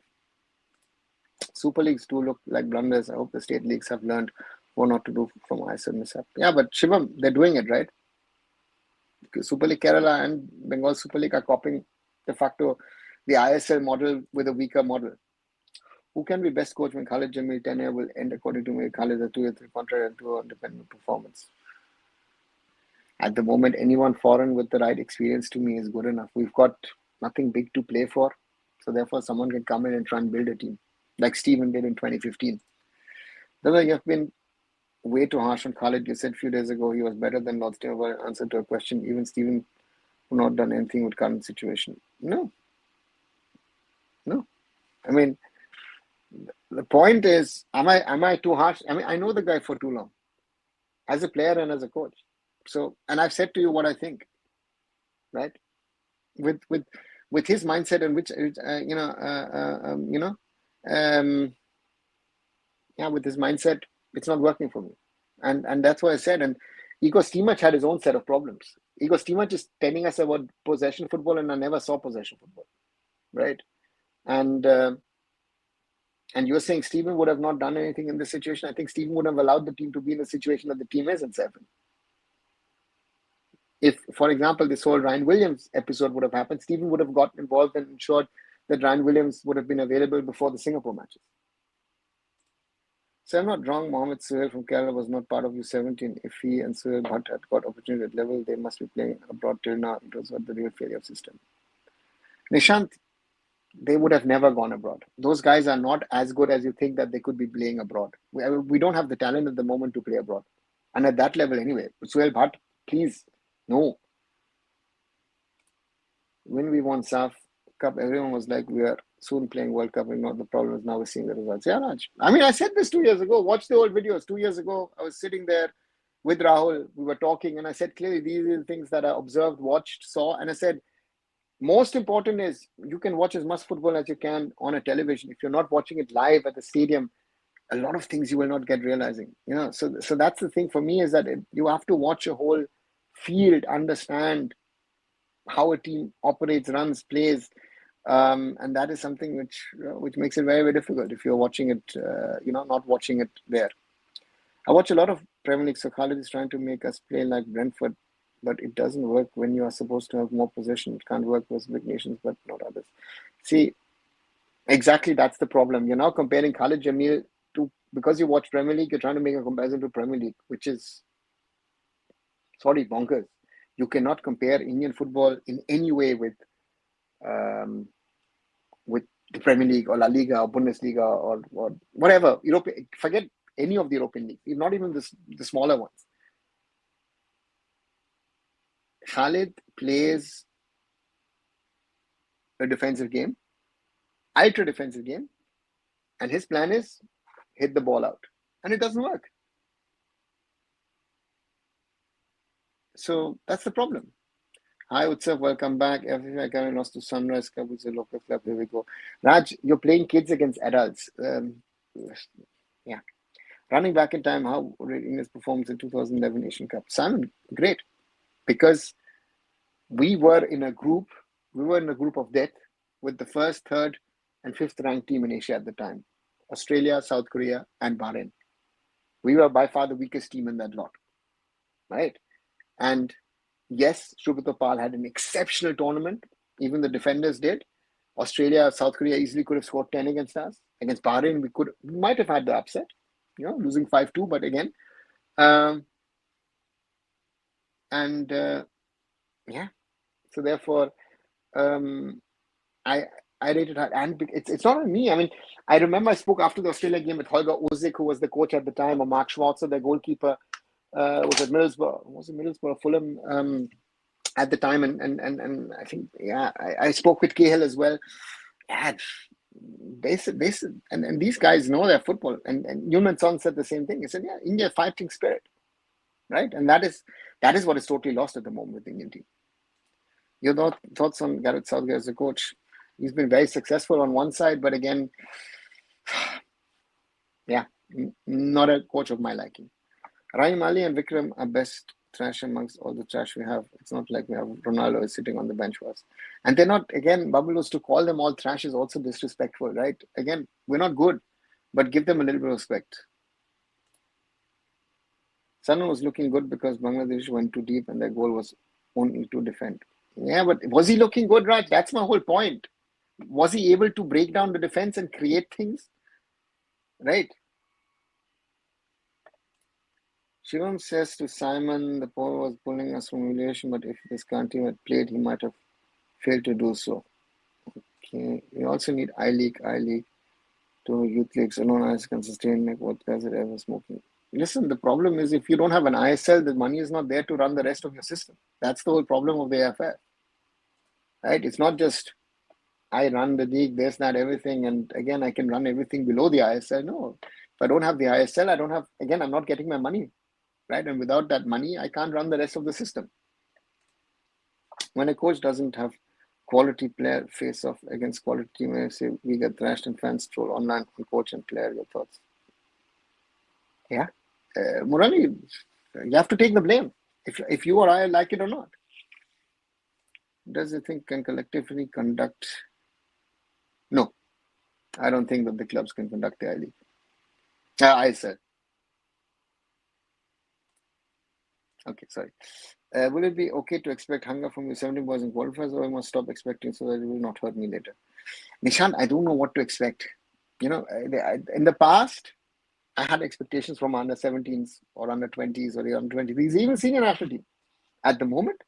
Super leagues do look like blunders. I hope the state leagues have learned what not to do from ISL mishap. Yeah, but Shivam, they're doing it, right? Super League Kerala and Bengal Super League are copying de facto the ISL model with a weaker model. Who can be best coach when Khalid Jamil tenure will end according to me? Khalid a 2-year contract and 2 independent performance. At the moment, anyone foreign with the right experience to me is good enough. We've got nothing big to play for. So therefore, someone can come in and try and build a team like Steven did in 2015. Then you've been way too harsh on Khalid. You said a few days ago he was better than Lord Steven. Answer to a question. Even Steven would not done anything with current situation. No. I mean, the point is, am I too harsh? I mean, I know the guy for too long, as a player and as a coach. So, and I've said to you what I think, right? With his mindset and with his mindset, it's not working for me, and that's what I said. And Igor Stimac had his own set of problems. Igor Stimac is telling us about possession football, and I never saw possession football, right? And you're saying Steven would have not done anything in this situation. I think Steven would have allowed the team to be in the situation that the team is in 7. If, for example, this whole Ryan Williams episode would have happened, Steven would have gotten involved and ensured that Ryan Williams would have been available before the Singapore matches. So I'm not wrong. Mohamed Suhail from Kerala was not part of U17. If he and Suhail Bhatt had got opportunity at level, they must be playing abroad till now. It was not the real failure of system. Nishant, they would have never gone abroad. Those guys are not as good as you think that they could be playing abroad. We don't have the talent at the moment to play abroad. And at that level anyway. Suhail Bhatt, please, no. When we won SAF Cup, everyone was like, we are soon playing World Cup and not the problem is now we're seeing the results. Yeah, Raj. I mean, I said this 2 years ago. Watch the old videos. 2 years ago, I was sitting there with Rahul. We were talking and I said, clearly, these are the things that I observed, watched, saw. And I said, most important is you can watch as much football as you can on a television. If you're not watching it live at the stadium, a lot of things you will not get realizing. So that's the thing for me is that you have to watch a whole field, understand how a team operates, runs, plays, and that is something which makes it very, very difficult if you're watching it, not watching it there. I watch a lot of Premier League, so Khalid is trying to make us play like Brentford, but it doesn't work when you are supposed to have more possession. It can't work with big nations, but not others. See, exactly that's the problem. You're now comparing Khalid Jamil to, because you watch Premier League, you're trying to make a comparison to Premier League, which is, sorry, bonkers. You cannot compare Indian football in any way with the Premier League or La Liga or Bundesliga or whatever. Forget any of the European leagues, not even the smaller ones. Khalid plays a defensive game, ultra defensive game, and his plan is hit the ball out, and it doesn't work. So that's the problem. Hi, Utsav, welcome back. FFI Academy lost to Sunrise Club, which is a local club. Here we go. Raj, you're playing kids against adults. Yeah. Running back in time, how rating his performance in 2011 Asian Cup? Simon, great. Because we were in a group of death with the first, third, and fifth ranked team in Asia at the time. Australia, South Korea, and Bahrain. We were by far the weakest team in that lot. Right? And yes, Shubhato Pal had an exceptional tournament. Even the defenders did. Australia, South Korea easily could have scored 10 against us. Against Bahrain, we might have had the upset, losing 5-2, but again. So therefore, I rated her. And it's not on me. I mean, I remember I spoke after the Australia game with Holger Ozik, who was the coach at the time, or Mark Schwarzer, their goalkeeper. Was at Middlesbrough, Fulham at the time, and I think I spoke with Cahill as well. Yeah, basic, and these guys know their football. And Newman Son said the same thing. He said, "Yeah, India fighting spirit, right?" And that is what is totally lost at the moment with the Indian team. Your thoughts on Gareth Southgate as a coach? He's been very successful on one side, but again, yeah, not a coach of my liking. Rahim Ali and Vikram are best trash amongst all the trash we have. It's not like we have Ronaldo is sitting on the bench for us. And they're not, again, Bubbles, to call them all trash is also disrespectful, right? Again, we're not good, but give them a little bit of respect. Salman was looking good because Bangladesh went too deep and their goal was only to defend. Yeah, but was he looking good, Raj? That's my whole point. Was he able to break down the defense and create things? Right? Shivam says to Simon, the power was pulling us from humiliation, but if this country had played, he might have failed to do so. Okay. We also need I-League to youth leagues. So no one can sustain like what guys are ever smoking. Listen, the problem is if you don't have an ISL, the money is not there to run the rest of your system. That's the whole problem of the AIFF. Right? It's not just I run the league, this, that, everything, and again, I can run everything below the ISL. No, if I don't have the ISL, I don't have, again, I'm not getting my money, right? And without that money, I can't run the rest of the system. When a coach doesn't have quality player face off against quality team, I say we get thrashed and fans troll online on coach and player. Your thoughts? Yeah, Murali, you have to take the blame if you or I like it or not. Does the thing can collectively conduct? No, I don't think that the clubs can conduct the I-League. I said. Okay, sorry. Will it be okay to expect hunger from the 17 boys in qualifiers, or I must stop expecting so that it will not hurt me later? Nishant, I don't know what to expect. You know, in the past, I had expectations from under 17s or under 20s or the under 23s, even senior national team. At the moment,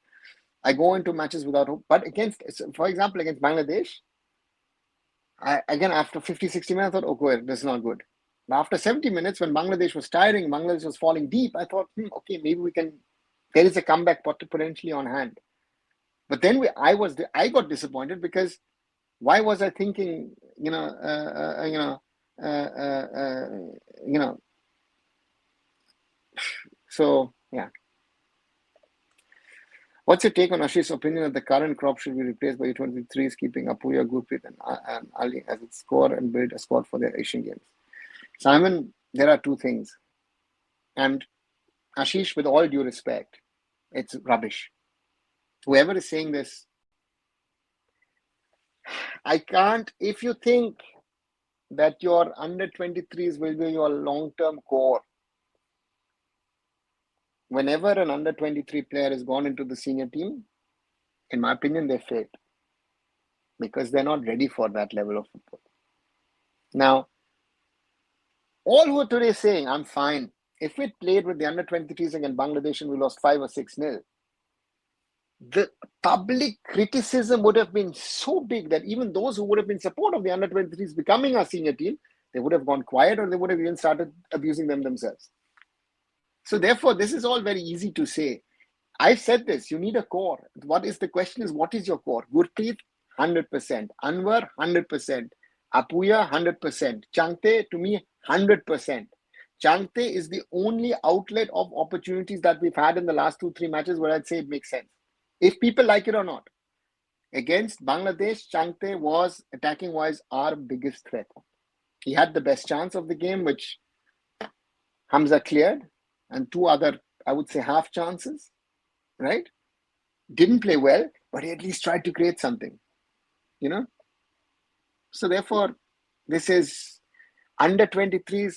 I go into matches without hope. But against, for example, against Bangladesh, again, after 50, 60 minutes, I thought, okay, this is not good. But after 70 minutes, when Bangladesh was tiring, Bangladesh was falling deep, I thought, okay, maybe we can, there is a comeback potentially on hand. But then I got disappointed because why was I thinking, so yeah. What's your take on Ashish's opinion that the current crop should be replaced by U23s, keeping Apuya, Gurpreet, and Ali as its core and build a squad for the Asian Games? Simon, there are two things. And Ashish, with all due respect, it's rubbish. Whoever is saying this, I can't, if you think that your under 23s will be your long-term core, whenever an under 23 player has gone into the senior team, in my opinion, they failed because they're not ready for that level of football. Now, all who are today saying, I'm fine. If we played with the under 23s against Bangladesh and we lost 5 or 6-0, the public criticism would have been so big that even those who would have been support of the under 23s becoming our senior team, they would have gone quiet or they would have even started abusing them themselves. So therefore, this is all very easy to say. I've said this, you need a core. What is the question is, what is your core? Gurpreet, 100%. Anwar, 100%. Apuya, 100%. Changte, to me, 100%. Changte is the only outlet of opportunities that we've had in the last 2-3 matches where I'd say it makes sense. If people like it or not. Against Bangladesh, Changte was, attacking-wise, our biggest threat. He had the best chance of the game, which Hamza cleared, and 2 other, I would say, half chances, right? Didn't play well, but he at least tried to create something, you know? So therefore, this is under 23s.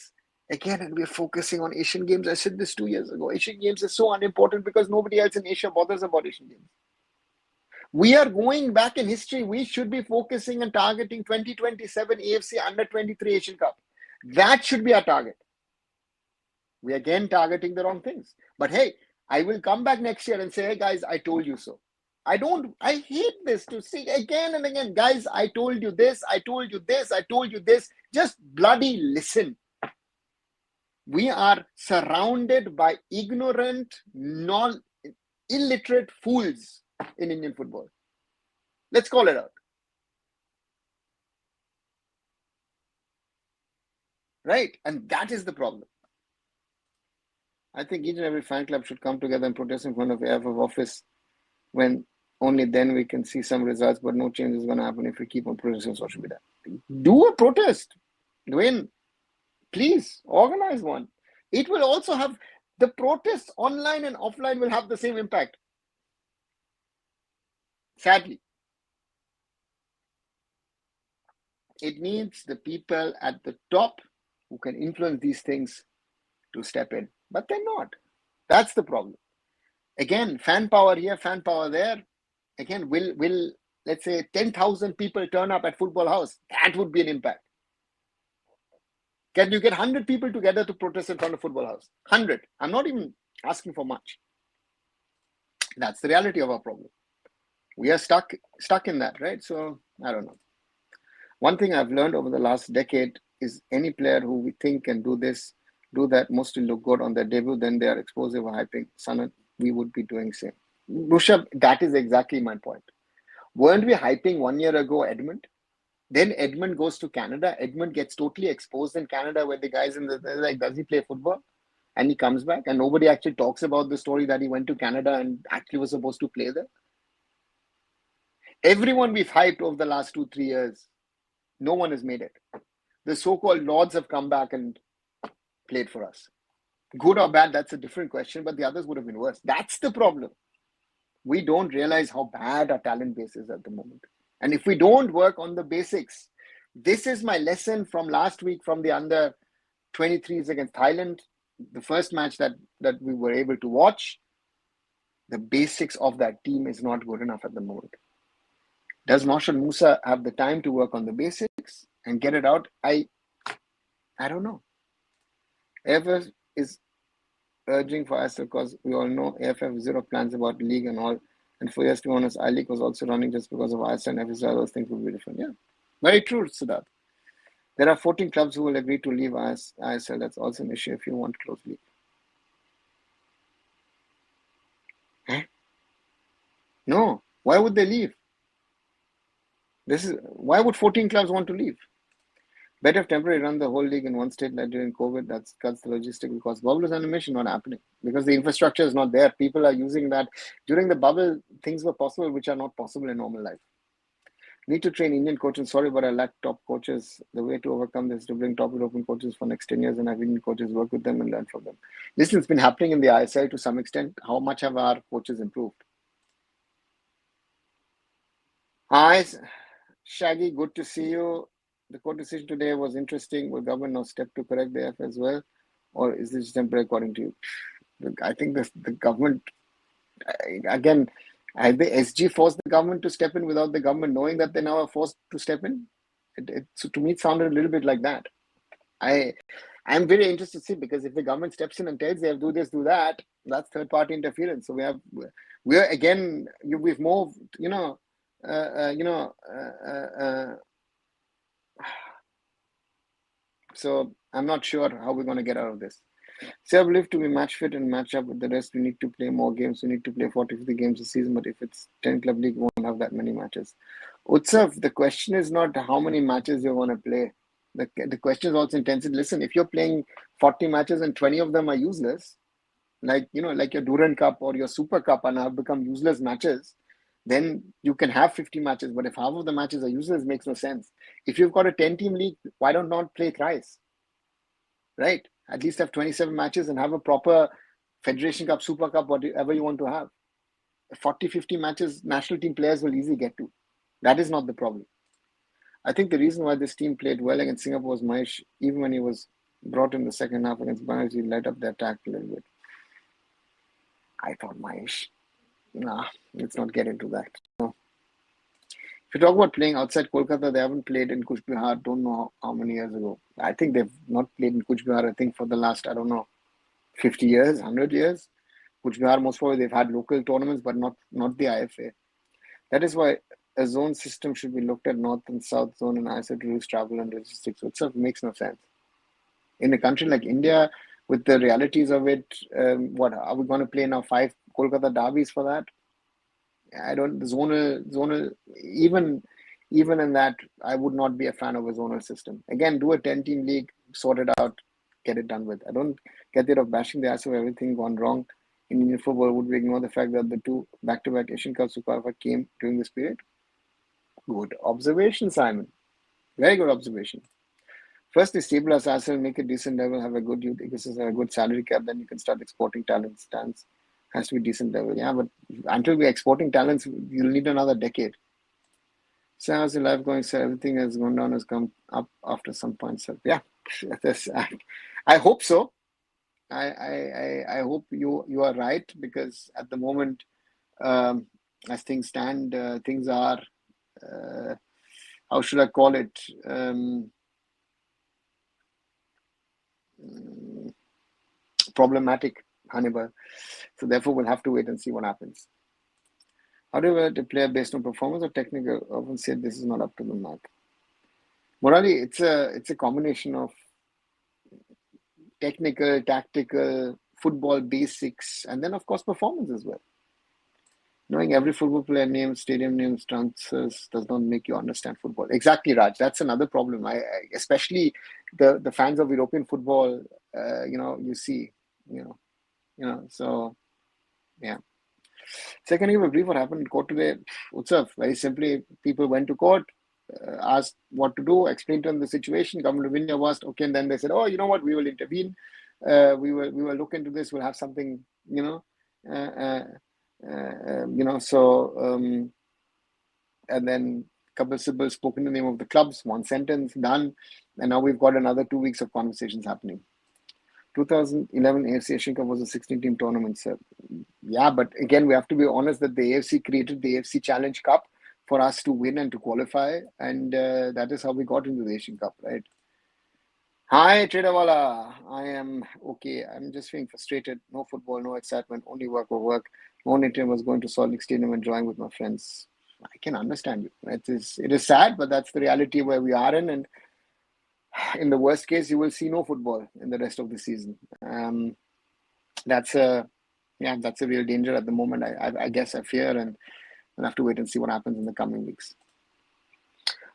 Again, and we're focusing on Asian Games. I said this 2 years ago. Asian Games is so unimportant because nobody else in Asia bothers about Asian Games. We are going back in history. We should be focusing and targeting 2027 AFC under 23 Asian Cup. That should be our target. We're again targeting the wrong things. But hey, I will come back next year and say, hey guys, I told you so. I hate this to see again and again, guys, I told you this, I told you this, I told you this. Just bloody listen. We are surrounded by ignorant, illiterate fools in Indian football. Let's call it out. Right? And that is the problem. I think each and every fan club should come together and protest in front of AIFF office, when only then we can see some results, but no change is going to happen if we keep on protesting social media. Do a protest. Dwayne, please organize one. It will also have, The protests online and offline will have the same impact. Sadly. It needs the people at the top who can influence these things to step in. But they're not. That's the problem. Again, fan power here, fan power there. Again, will let's say 10,000 people turn up at Football House? That would be an impact. Can you get 100 people together to protest in front of Football House? 100. I'm not even asking for much. That's the reality of our problem. We are stuck in that, right? So I don't know. One thing I've learned over the last decade is any player who we think can do this, do that, mostly look good on their debut, then they are explosive or hyping. Sanat, we would be doing same. Rushabh, that is exactly my point. Weren't we hyping 1 year ago Edmund? Then Edmund goes to Canada. Edmund gets totally exposed in Canada where the guys they're like, does he play football? And he comes back and nobody actually talks about the story that he went to Canada and actually was supposed to play there. Everyone we've hyped over the last 2-3 years, no one has made it. The so-called lords have come back and played for us. Good or bad, that's a different question, but the others would have been worse. That's the problem. We don't realize how bad our talent base is at the moment. And if we don't work on the basics, this is my lesson from last week from the under 23s against Thailand, the first match that we were able to watch. The basics of that team is not good enough at the moment. Does Marshall Musa have the time to work on the basics and get it out? I don't know. AIFF is urging for us because we all know AIFF zero plans about league and all. And for years, to be honest, I-League was also running just because of ISL and FSL. Those things would be different. Yeah, very true, Siddharth. There are 14 clubs who will agree to leave ISL. That's also an issue if you want close league. Huh? No. Why would they leave? Why would 14 clubs want to leave? Better if temporarily run the whole league in one state like during COVID. That's cuts the logistical cost. Bubble is animation not happening because the infrastructure is not there. People are using that. During the bubble, things were possible which are not possible in normal life. Need to train Indian coaches. Sorry, but I lack top coaches. The way to overcome this is to bring top European coaches for next 10 years and have Indian coaches work with them and learn from them. Listen, it's been happening in the ISL to some extent. How much have our coaches improved? Hi, Shaggy, good to see you. The court decision today was interesting. Will government now step to correct the F as well? Or is this temporary according to you? I think the government, again, have the SG forced the government to step in without the government knowing that they now are forced to step in? So to me, it sounded a little bit like that. I'm very interested to see because if the government steps in and tells they have do this, do that, that's third party interference. So we've moved, so I'm not sure how we're going to get out of this. So I believe to be match fit and match up with the rest, we need to play more games. We need to play 40, 50 games a season. But if it's 10 club league, we won't have that many matches. Utsav, the question is not how many matches you want to play. The question is also intensity. Listen, if you're playing 40 matches and 20 of them are useless, like your Duran Cup or your Super Cup and have become useless matches, then you can have 50 matches. But if half of the matches are useless, it makes no sense. If you've got a 10-team league, why don't not play thrice? Right? At least have 27 matches and have a proper Federation Cup, Super Cup, whatever you want to have. 40, 50 matches, national team players will easily get to. That is not the problem. I think the reason why this team played well against Singapore was Mahesh, even when he was brought in the second half against Bangladesh, he let up the attack a little bit. I thought Mahesh, let's not get into that. No. If you talk about playing outside Kolkata, they haven't played in Kuch Bihar, don't know how many years ago. I think they've not played in Kuch Bihar, I think for the last, 50 years, 100 years. Kuch Bihar, most probably they've had local tournaments, but not the IFA. That is why a zone system should be looked at, north and south zone, and ISA to reduce travel and logistics. Itself makes no sense. In a country like India, with the realities of it, what are we going to play now? 5 Kolkata derbies for that? Zonal, even in that, I would not be a fan of a zonal system. Again, do a 10-team league, sort it out, get it done with. I don't get rid of bashing the ass of everything gone wrong in Indian football. Would we ignore the fact that the 2 back-to-back Asian Cups came during this period? Good observation, Simon. Very good observation. First, they stabilize ourselves, make a decent level, have a good youth ecosystem, a good salary cap, then you can start exporting talent. Stands has to be decent level. Yeah, but until we're exporting talents, you'll need another decade. So how's your life going, sir? Everything has gone down, has come up after some point, sir. Yeah, I hope so. I hope you are right, because at the moment, as things stand, things are, how should I call it? Problematic, Hannibal. So therefore, we'll have to wait and see what happens. How do you rate a player based on performance or technical? Often said this is not up to the mark. Morally, it's a combination of technical, tactical, football basics, and then of course performance as well. Knowing every football player names, stadium names, transfers does not make you understand football. Exactly, Raj. That's another problem. Especially the fans of European football. You see, So yeah. Second, give a brief what happened in court today. Utsav, very simply, people went to court, asked what to do, explained to them the situation. Government of India was okay, and then they said, "Oh, you know what? We will intervene. We will look into this. We'll have something, and then Kapil Sibal spoke in the name of the clubs, one sentence, done, and now we've got another 2 weeks of conversations happening." 2011 AFC Asian Cup was a 16-team tournament, sir. Yeah, but again, we have to be honest that the AFC created the AFC Challenge Cup for us to win and to qualify, and that is how we got into the Asian Cup, right? Hi, Tradawala. I am okay. I'm just feeling frustrated. No football, no excitement, only work or work. My own intent was going to Salt Lake Stadium and enjoying with my friends. I can understand you. It is sad, but that's the reality where we are in, and in the worst case, you will see no football in the rest of the season. That's a real danger at the moment. I guess I fear, and we'll have to wait and see what happens in the coming weeks.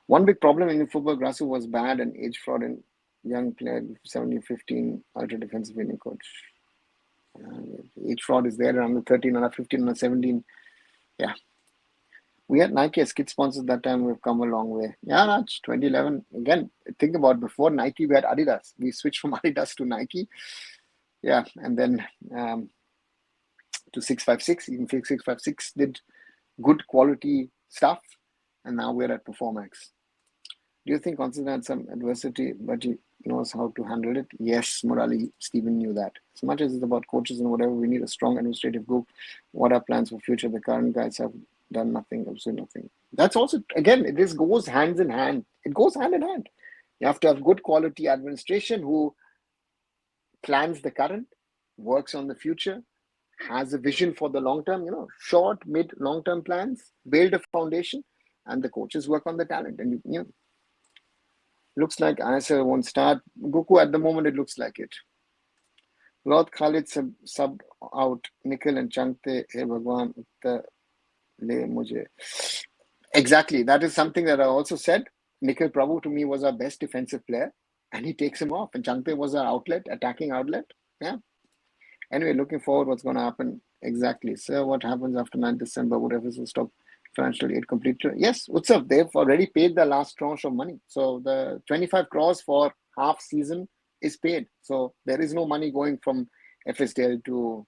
One big problem in the football, Grasu was bad and age fraud in young player, 17-15 ultra defensive winning coach. Age fraud is there around the 13, under 15, under 17. Yeah. We had Nike as kid sponsors that time. We've come a long way. Yeah, Raj, 2011. Again, think about before Nike, we had Adidas. We switched from Adidas to Nike. Yeah, and then to 656. Even 656 did good quality stuff. And now we're at Performax. Do you think Constantine had some adversity, but he knows how to handle it? Yes, Murali, Stephen knew that. As much as it's about coaches and whatever, we need a strong administrative group. What are plans for future? The current guys have done nothing, absolutely nothing. That's also, again, this goes hand in hand. It goes hand in hand. You have to have good quality administration who plans the current, works on the future, has a vision for the long term, short, mid, long term plans, build a foundation, and the coaches work on the talent. And looks like ISL won't start. Goku at the moment, it looks like it. Lord Khalid subbed out Nikhil and Changte. Hey Bhagwan, le mujhe. Exactly. That is something that I also said. Nikhil Prabhu to me was our best defensive player, and he takes him off. And Changte was our attacking outlet. Yeah. Anyway, looking forward what's going to happen. Exactly. So what happens after 9th December? Would FS stop financial aid completely? Yes, Utsav, they've already paid the last tranche of money. So the 25 crores for half season is paid. So there is no money going from FSDL to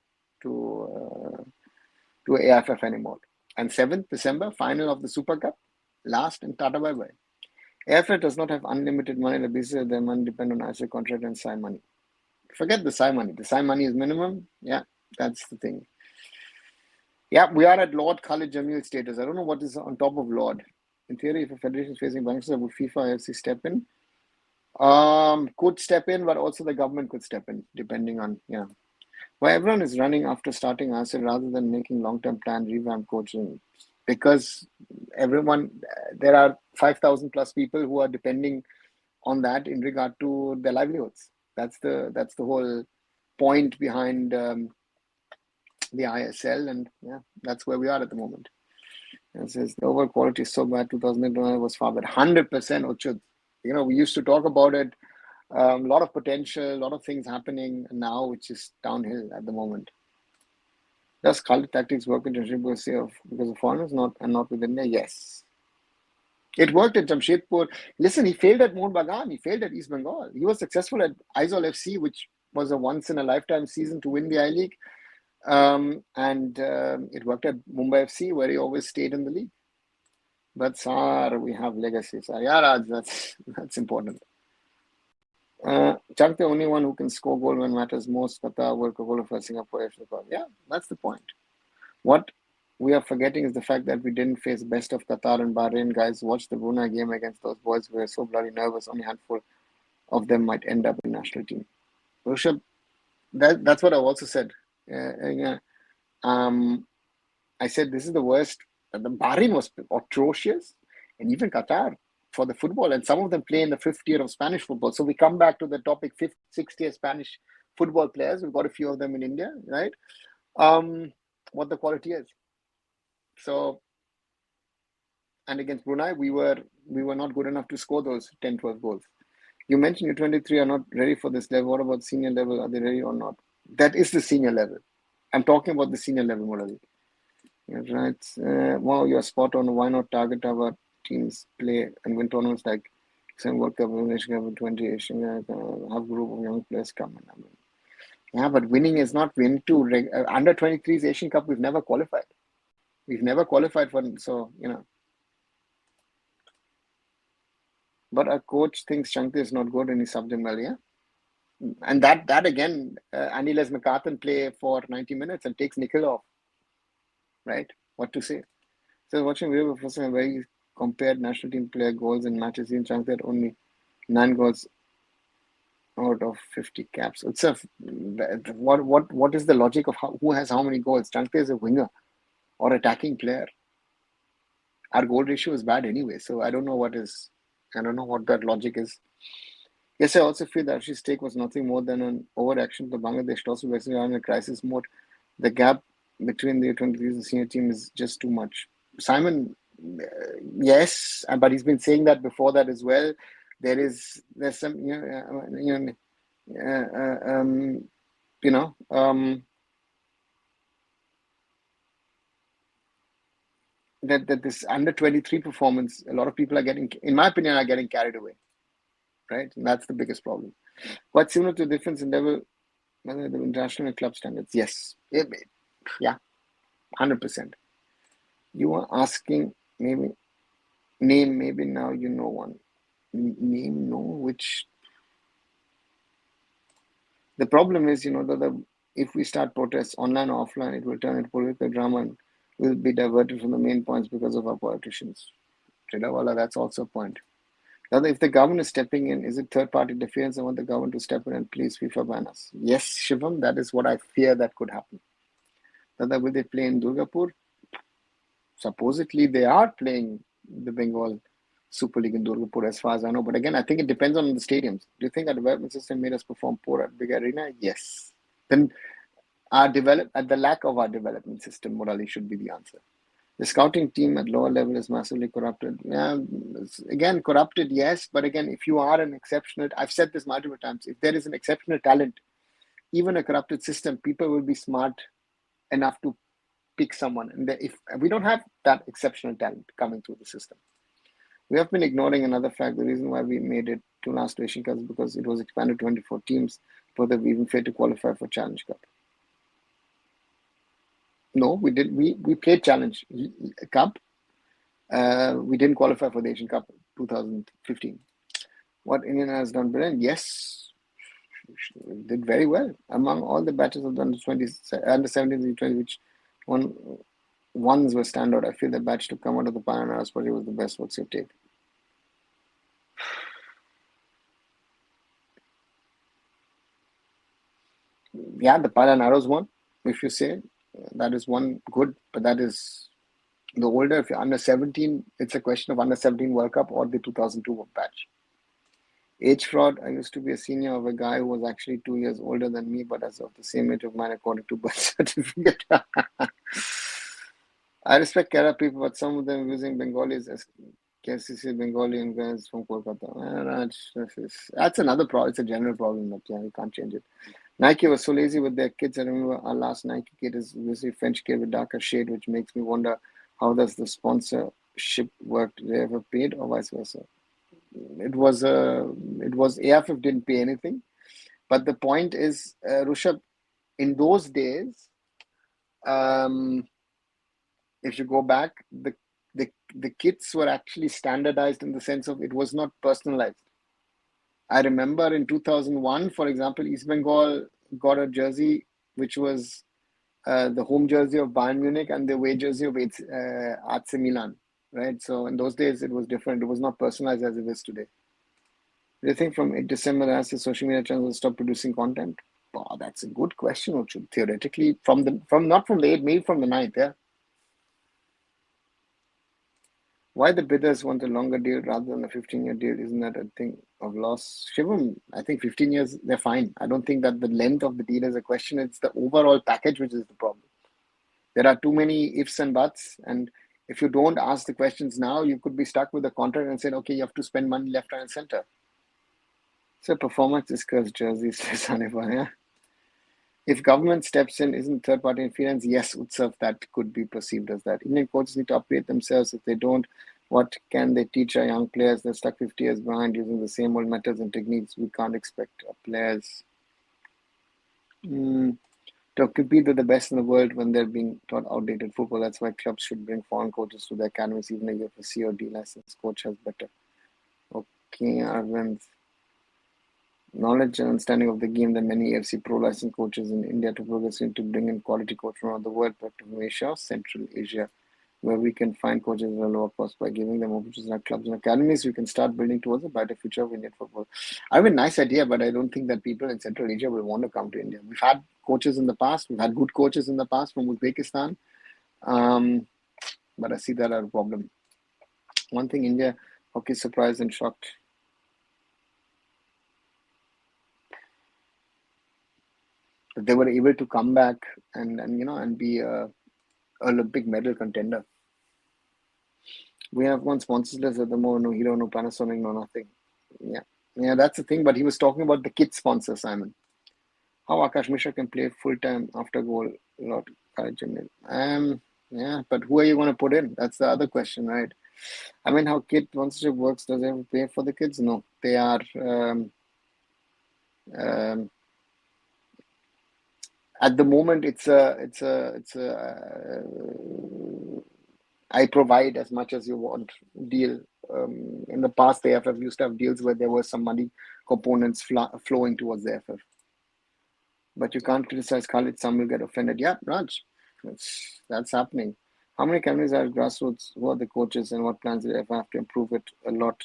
AIFF anymore. And 7th December, final of the Super Cup, last and Tata bye-bye. AIFF does not have unlimited money. The business of their money depend on ISL contract and SAI money. Forget the SAI money. The SAI money is minimum. Yeah, that's the thing. Yeah, we are at Lord Khalid Jamil status. I don't know what is on top of Lord. In theory, if a federation is facing bankruptcy, would FIFA AFC step in? Could step in, but also the government could step in, depending on, why everyone is running after starting ISL rather than making long-term plan, revamp coaching. Because there are 5,000 plus people who are depending on that in regard to their livelihoods. That's the whole point behind the ISL, and that's where we are at the moment. It says the overall quality is so bad. 2009 was far better. 100%, Uchud. We used to talk about it. A lot of potential, a lot of things happening now, which is downhill at the moment. Does Khalid tactics work internationally because of foreigners, not with India? Yes. It worked at Jamshedpur. Listen, he failed at Mohun Bagan. He failed at East Bengal. He was successful at Aizawl FC, which was a once-in-a-lifetime season to win the I-League. And it worked at Mumbai FC, where he always stayed in the league. But sir, we have legacy. Sir. Yeah, Raj, that's important. Chak, the only one who can score goal when matters most. Qatar will qualify Singapore AFF. Yeah, that's the point. What we are forgetting is the fact that we didn't face best of Qatar and Bahrain. Guys, watch the Brunei game against those boys. We were so bloody nervous. Only a handful of them might end up in national team. Rishabh, that's what I've also said. Yeah. I said this is the worst. The Bahrain was atrocious, and even Qatar for the football, and some of them play in the fifth tier of Spanish football. So we come back to the topic: fifth, sixth tier Spanish football players. We've got a few of them in India, right? What the quality is. So, and against Brunei, we were not good enough to score those 10, 12 goals. You mentioned U23 are not ready for this level. What about senior level? Are they ready or not? That is the senior level. I'm talking about the senior level, Murali. Right. Wow, you're spot on. Why not target our teams play and win tournaments like some World Cup, Asian Cup, 20 Asian Cup, have group of young players come in. Yeah, but winning is not win to under 23's Asian Cup. We've never qualified. We've never qualified for, so But our coach thinks Shankar is not good and he's subbed him well, yeah. And that again, Andy Les McCarthan play for 90 minutes and takes Nikhil off. Right? What to say? So watching video first time where he compared national team player goals in matches in Shankar had only 9 goals out of 50 caps. It's what is the logic of who has how many goals? Shankar is a winger or attacking player. Our goal ratio is bad anyway, so I don't know what that logic is. Yes, I also feel that Ashish's take was nothing more than an overaction. The Bangladesh also basically in a crisis mode. The gap between the 23s and senior team is just too much. Simon, yes, but he's been saying that before that as well. There's some that this under 23 performance, a lot of people are getting, in my opinion, are getting carried away, right? And that's the biggest problem. What's similar to the difference in level, the international and club standards? Yes, yeah, 100%. You are asking maybe now you know one. Name no, which the problem is, that if we start protests online or offline, it will turn into political drama and will be diverted from the main points because of our politicians. Tridawala, that's also a point. Now, if the government is stepping in, is it third-party interference? I want the government to step in and please FIFA ban us. Yes, Shivam, that is what I fear that could happen. Dada, will they play in Durgapur? Supposedly, they are playing the Bengal Super League in Durgapur, as far as I know. But again, I think it depends on the stadiums. Do you think our development system made us perform poor at big arena? Yes. Then the lack of our development system, Murali, should be the answer. The scouting team at lower level is massively corrupted. Yeah, again, corrupted, yes. But again, if you are an exceptional, I've said this multiple times, if there is an exceptional talent, even a corrupted system, people will be smart enough to pick someone. And if we don't have that exceptional talent coming through the system, we have been ignoring another fact. The reason why we made it to last Asian Cup is because it was expanded to 24 teams, whether we even failed to qualify for Challenge Cup. No, we did. We played Challenge Cup. We didn't qualify for the Asian Cup 2015. What Indian has done brilliant? Yes, did very well among all the batches of the under 17s, 20, which ones were standout. I feel the batch to come out of the Panaras party was the best. What's your take? Yeah, the Panaras one. If you say that is one good, but that is the older. If you're under 17, it's a question of under 17 World Cup or the 2002 batch. Age fraud. I used to be a senior of a guy who was actually 2 years older than me, but as of the same age of mine according to birth certificate. I respect Kerala people, but some of them using Bengalis as KCC Bengali and guys from Kolkata. That's another problem. It's a general problem, but yeah, you can't change it. Nike was so lazy with their kids. I remember our last Nike kid is usually French kid with darker shade, which makes me wonder how does the sponsor ship work? Did they ever paid or vice versa? It was AIFF didn't pay anything. But the point is, Rushabh, in those days, if you go back, the kits were actually standardized in the sense of it was not personalized. I remember in 2001, for example, East Bengal got a jersey which was the home jersey of Bayern Munich and the away jersey of AC Milan, right? So in those days, it was different. It was not personalized as it is today. Do you think from December as the social media channels will stop producing content? Oh, that's a good question, Uchud. Theoretically, not from the 8th, maybe from the 9th, yeah. Why the bidders want a longer deal rather than a 15-year deal? Isn't that a thing of loss? Shivam, I think 15 years, they're fine. I don't think that the length of the deal is a question. It's the overall package which is the problem. There are too many ifs and buts. And if you don't ask the questions now, you could be stuck with a contract and said, okay, you have to spend money left, right, and center. So performance discussed jerseys, says Hanifa, yeah. If government steps in, isn't third-party interference? Yes, Utsav, that could be perceived as that. Indian coaches need to upgrade themselves. If they don't, what can they teach our young players? They're stuck 50 years behind using the same old methods and techniques. We can't expect our players to compete with the best in the world when they're being taught outdated football. That's why clubs should bring foreign coaches to their academies, even if a C or D license coach has better. Okay, Arvind. Knowledge and understanding of the game than many AFC pro licensed coaches in India to progress into bring in quality coach from around the world, but from Asia or Central Asia, where we can find coaches at a lower cost by giving them opportunities in our clubs and academies. We can start building towards a brighter future of Indian football. I have a nice idea, but I don't think that people in Central Asia will want to come to India. We've had coaches in the past. We've had good coaches in the past from Uzbekistan, but I see that as a problem. One thing, India hockey surprised and shocked. They were able to come back and be a Olympic medal contender. We have one sponsors list at the moment, no Hero, no Panasonic, no nothing. Yeah, that's the thing. But he was talking about the kit sponsor, Simon. How Akash Mishra can play full time after goal? Lot yeah, but who are you going to put in? That's the other question, right? I mean, how kit sponsorship works? Does it ever pay for the kids? No, they are. At the moment, it's a I provide as much as you want deal. In the past, the AIFF used to have deals where there were some money components flowing towards the AIFF. But you can't criticize Khalid. Some will get offended. Yeah, Raj, that's happening. How many companies are grassroots? Who are the coaches and what plans do the AIFF have to improve it a lot?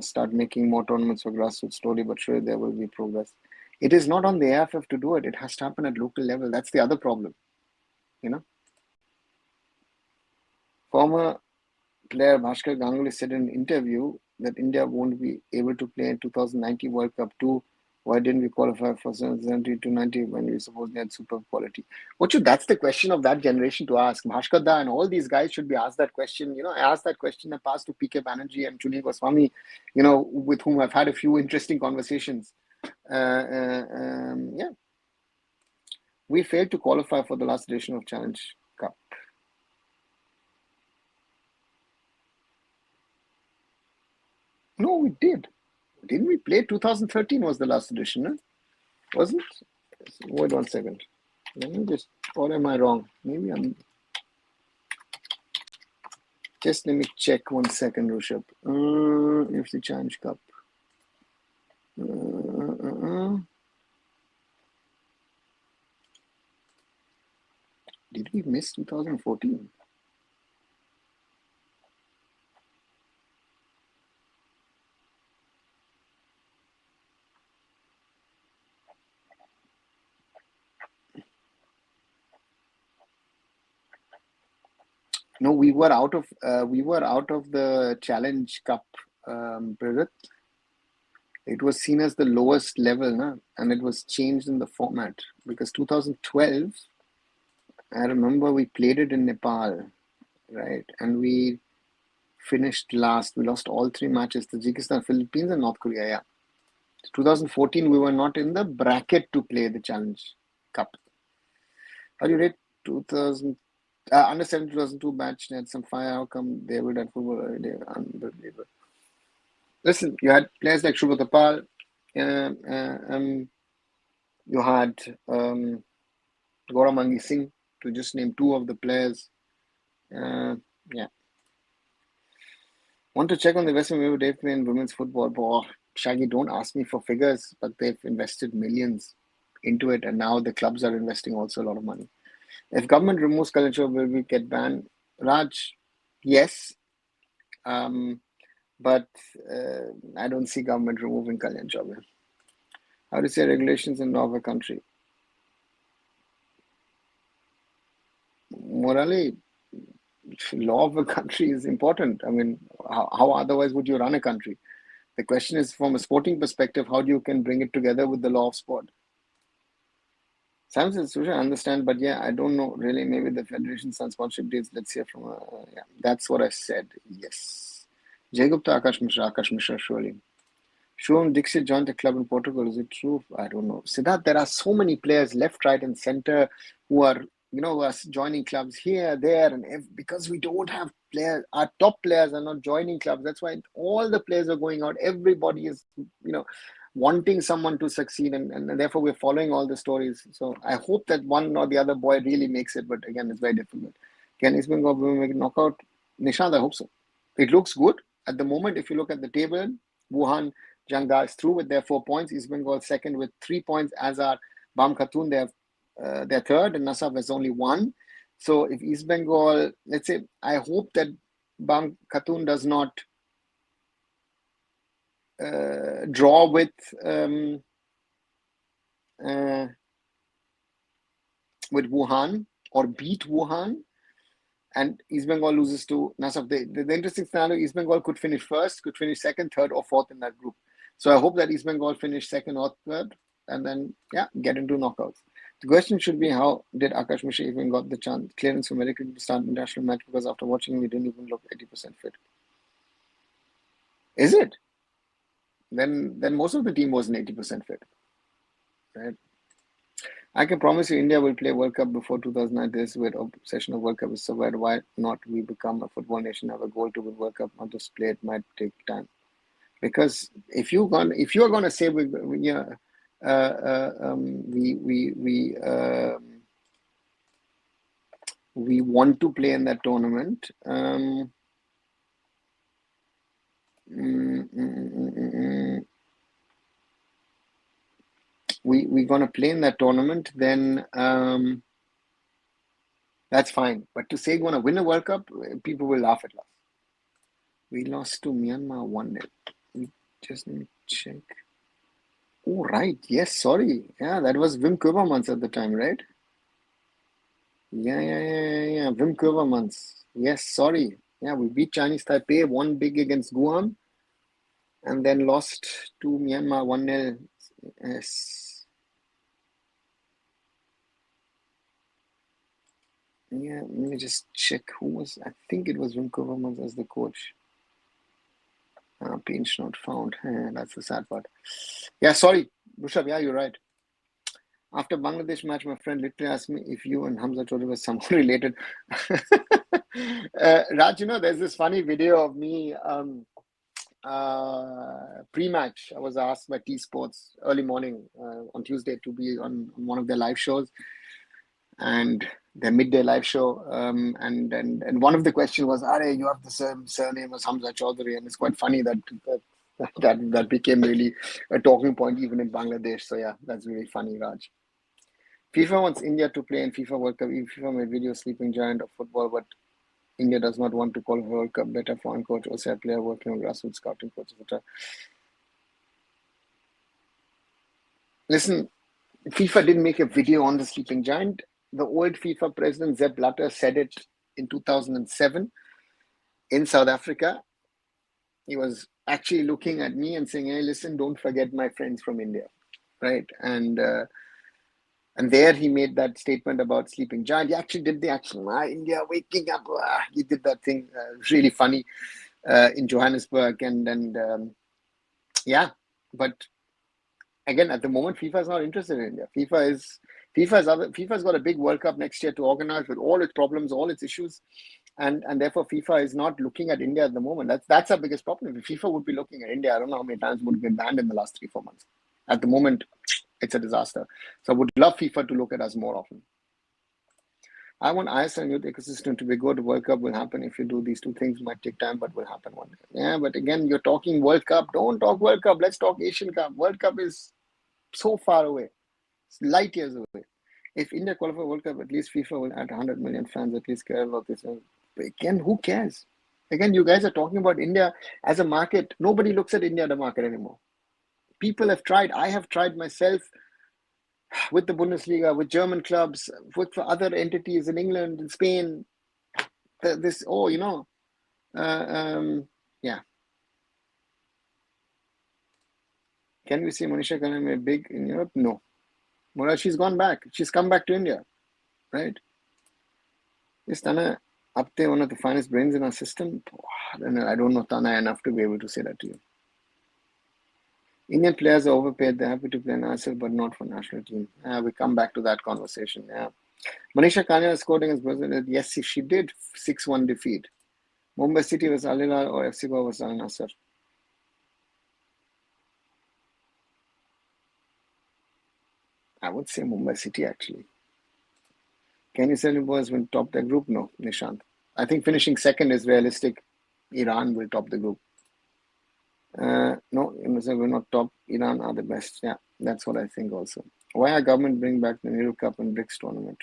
Start making more tournaments for grassroots slowly but surely there will be progress. It is not on the AIFF to do it. It has to happen at local level. That's the other problem. Former player Bhaskar Ganguly said in an interview that India won't be able to play in 2090 World Cup 2. Why didn't we qualify for 70 to 90 when we supposedly had superb quality? That's the question of that generation to ask. Bhaskar Da and all these guys should be asked that question. I asked that question in the past to PK Banerjee and Chuni Goswami, with whom I've had a few interesting conversations. Yeah. We failed to qualify for the last edition of Challenge Cup. No, we did. Didn't we play? 2013 was the last edition, huh? Wasn't it? Wait 1 second. Let me just, or am I wrong? Maybe I'm. Just let me check 1 second, Rushabh. If the Challenge Cup. Did we miss 2014? No, we were out of the Challenge Cup, Bharat. It was seen as the lowest level, na? And it was changed in the format because 2012, I remember we played it in Nepal, right? And we finished last. We lost all 3 matches: Tajikistan, Philippines, and North Korea. Yeah. 2014, we were not in the bracket to play the Challenge Cup. How do you rate 2000? Under 17 2002 match, they had some fire. How come they would have football? They were unbelievable. Listen, you had players like Shubhatapal. You had Gauramangi Singh, to just name two of the players. Yeah. Want to check on the investment maybe they've played in women's football. Boy, Shaggy, don't ask me for figures, but they've invested millions into it, and now the clubs are investing also a lot of money. If government removes Kalyan Chowdhury, will we get banned? Raj, yes. But I don't see government removing Kalyan Chowdhury. How do you say regulations in law of a country? Morally, law of a country is important. I mean, how otherwise would you run a country? The question is, from a sporting perspective, how do you can bring it together with the law of sport? Samson Susha, I understand, but yeah, I don't know really. Maybe the federation some sponsorship deals. Let's hear from yeah, that's what I said. Yes. Jay Gupta, Akash Mishra, surely. Shubham Dixit joined the club in Portugal. Is it true? I don't know. Siddharth, there are so many players left, right, and center who are, who are joining clubs here, there, and because we don't have players, our top players are not joining clubs. That's why all the players are going out. Everybody is, wanting someone to succeed, and therefore we're following all the stories. So I hope that one or the other boy really makes it, but again, it's very difficult. Can East Bengal make it knockout? Nishant, I hope so. It looks good at the moment. If you look at the table, Wuhan Jangda is through with their 4 points. East Bengal second with 3 points, as are Bam Khatun. They're third, and Nasaf has only 1. So if East Bengal, let's say, I hope that Bam Khatun does not draw with Wuhan or beat Wuhan, and East Bengal loses to Nasaf. The interesting scenario: East Bengal could finish first, could finish second, third, or fourth in that group. So I hope that East Bengal finish second or third, and then get into knockouts. The question should be, how did Akash Mishra even got the chance clearance for medical to start international match? Because after watching him, he didn't even look 80% fit. Is it? Then most of the team wasn't 80% fit, right? I can promise you, India will play World Cup before 2009. This with obsession of World Cup is so bad. Why not we become a football nation, have a goal to win World Cup, not just play? It might take time. Because if you are gonna say we want to play in that tournament, we're gonna play in that tournament, then that's fine. But to say we're gonna win a World Cup, people will laugh at us. We lost to Myanmar 1-0. We just need to check. Oh, right. Yes, sorry. Yeah, that was Wim Koevermans at the time, right? Yeah. Wim Koevermans. Yes, sorry. Yeah, we beat Chinese Taipei, won big against Guam, and then lost to Myanmar 1-0. Yes. Yeah, let me just check who was. I think it was Wim Koevermans as the coach. Pinch not found. That's the sad part. Yeah, sorry, Rushabh. Yeah, you're right. After Bangladesh match, my friend literally asked me if you and Hamza Chaudhuri were somehow related. Raj, there's this funny video of me pre-match. I was asked by T Sports early morning on Tuesday to be on one of their live shows, and their midday live show. And one of the questions was, "Are you have the same surname as Hamza Chaudhuri?" And it's quite funny that became really a talking point even in Bangladesh. So yeah, that's really funny, Raj. FIFA wants India to play in FIFA World Cup. FIFA made video sleeping giant of football, but India does not want to call World Cup. Better foreign coach, also a player working on grassroots scouting coach, etc. Listen, FIFA didn't make a video on the sleeping giant. The old FIFA president, Sepp Blatter, said it in 2007 in South Africa. He was actually looking at me and saying, "Hey, listen, don't forget my friends from India," right? And there he made that statement about sleeping giant. He actually did the action. India waking up. He did that thing. Really funny in Johannesburg. And yeah, but again, at the moment, FIFA is not interested in India. FIFA is FIFA's got a big World Cup next year to organize with all its problems, all its issues, and therefore FIFA is not looking at India at the moment. That's our biggest problem. If FIFA would be looking at India, I don't know how many times would have been banned in the last 3-4 months. At the moment, it's a disaster. So I would love FIFA to look at us more often. I want ISL and youth ecosystem to be good. World Cup will happen if you do these two things. Might take time, but will happen one day. Yeah, but again, you're talking World Cup. Don't talk World Cup. Let's talk Asian Cup. World Cup is so far away. It's light years away. If India qualify World Cup, at least FIFA will add 100 million fans, at least care about this. But again, who cares? Again, you guys are talking about India as a market. Nobody looks at India as a market anymore. People have tried. I have tried myself with the Bundesliga, with German clubs, with other entities in England, in Spain. Yeah. Can we see Manisha Kaname big in Europe? No. Well, she's gone back. She's come back to India, right? Is Tana up there one of the finest brains in our system? I don't know Tana enough to be able to say that to you. Indian players are overpaid. They're happy to play in ISL, but not for national team. We come back to that conversation. Yeah. Manisha Kanya scored against Brazil. Yes, she did. 6-1 defeat. Mumbai City was Al Hilal or FC Goa was Al Nassr. I would say Mumbai City actually. Can you say the boys will top the group? No, Nishant. I think finishing second is realistic. Iran will top the group. No, we're not top. Iran are the best. Yeah, that's what I think also. Why are government bring back the Nehru Cup and BRICS tournament?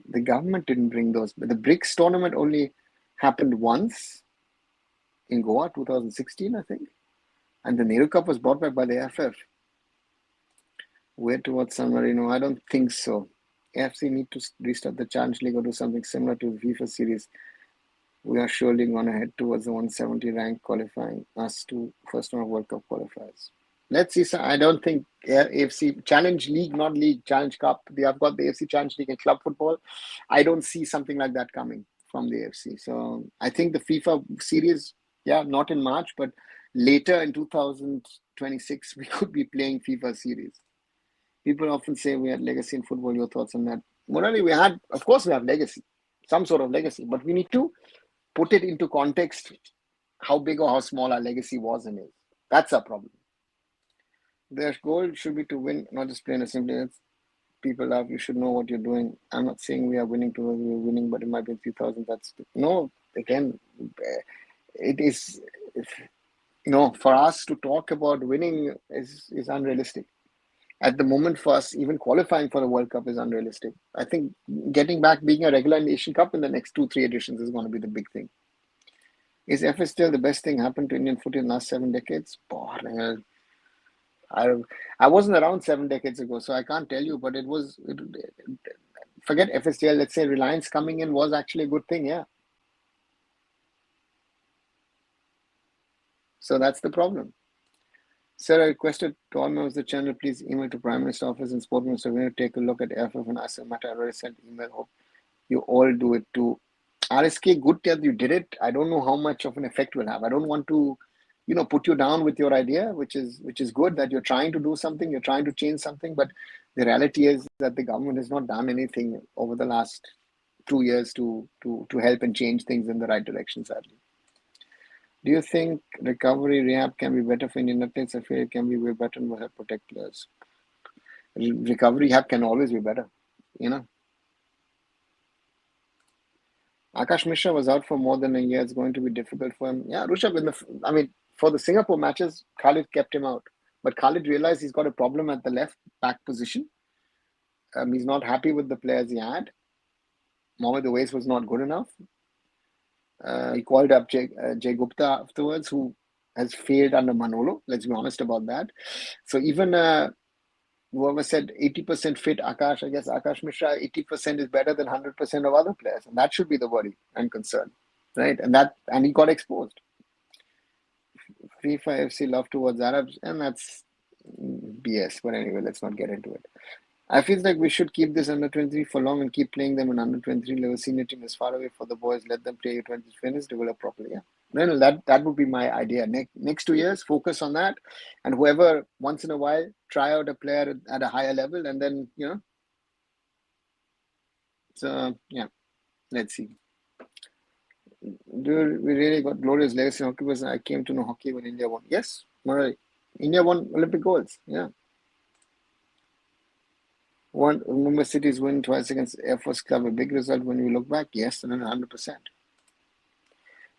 The government didn't bring those. But the BRICS tournament only happened once in Goa, 2016, I think. And the Nehru Cup was brought back by the AIFF. Where towards San Marino? I don't think so. AFC need to restart the Challenge League or do something similar to the FIFA series. We are surely going to head towards the 170 rank, qualifying us to first round of World Cup qualifiers. Let's see. I don't think AFC Challenge League, not League, Challenge Cup. They have got the AFC Challenge League in club football. I don't see something like that coming from the AFC. So I think the FIFA series, not in March, but later in 2026, we could be playing FIFA series. People often say we had legacy in football. Your thoughts on that? Morally, of course, we have legacy, some sort of legacy, but we need to put it into context, how big or how small our legacy was and is. That's our problem. Their goal should be to win, not just plain and simply. People love, you should know what you're doing. I'm not saying we are winning towards we're winning, but it might be 3,000. Again, it is, for us to talk about winning is unrealistic. At the moment, for us, even qualifying for the World Cup is unrealistic. I think getting back, being a regular in the Asian Cup in the next 2-3 editions is going to be the big thing. Is FS still the best thing happened to Indian football in the last 7 decades? I wasn't around 7 decades ago, so I can't tell you, but forget FSTL, let's say Reliance coming in was actually a good thing, yeah. So that's the problem. Sir, I requested to all members of the channel, please email to Prime Minister Office and Sport Minister. We're going to take a look at AIFF and ISL matter. I already sent email. Hope you all do it too. RSK, good that you did it. I don't know how much of an effect will have. I don't want to, put you down with your idea, which is good that you're trying to do something, you're trying to change something. But the reality is that the government has not done anything over the last 2 years to help and change things in the right direction, sadly. Do you think recovery rehab can be better for Indian athletes? I feel it can be way better and will help protect players. Recovery rehab can always be better, Akash Mishra was out for more than a year. It's going to be difficult for him. Yeah, Rushabh, for the Singapore matches, Khalid kept him out. But Khalid realized he's got a problem at the left back position. He's not happy with the players he had. Mohamed Awais was not good enough. He called up Jay Gupta afterwards, who has failed under Manolo. Let's be honest about that. So even whoever said 80% fit Akash, I guess Akash Mishra, 80% is better than 100% of other players. And that should be the worry and concern, right? And he got exposed. FIFA FC love towards Arabs, and that's BS. But anyway, let's not get into it. I feel like we should keep this under 23 for long and keep playing them in under 23 level. Senior team is far away for the boys. Let them play U20 finish, develop properly. Yeah, Then that would be my idea. Next 2 years, focus on that, and whoever once in a while try out a player at a higher level, and then So yeah, let's see. Dude, we really got glorious legacy in hockey because I came to know hockey when India won. Yes, Murray. India won Olympic golds. Yeah. One Mumbai City's win twice against Air Force Club, a big result when you look back. Yes, and 100%.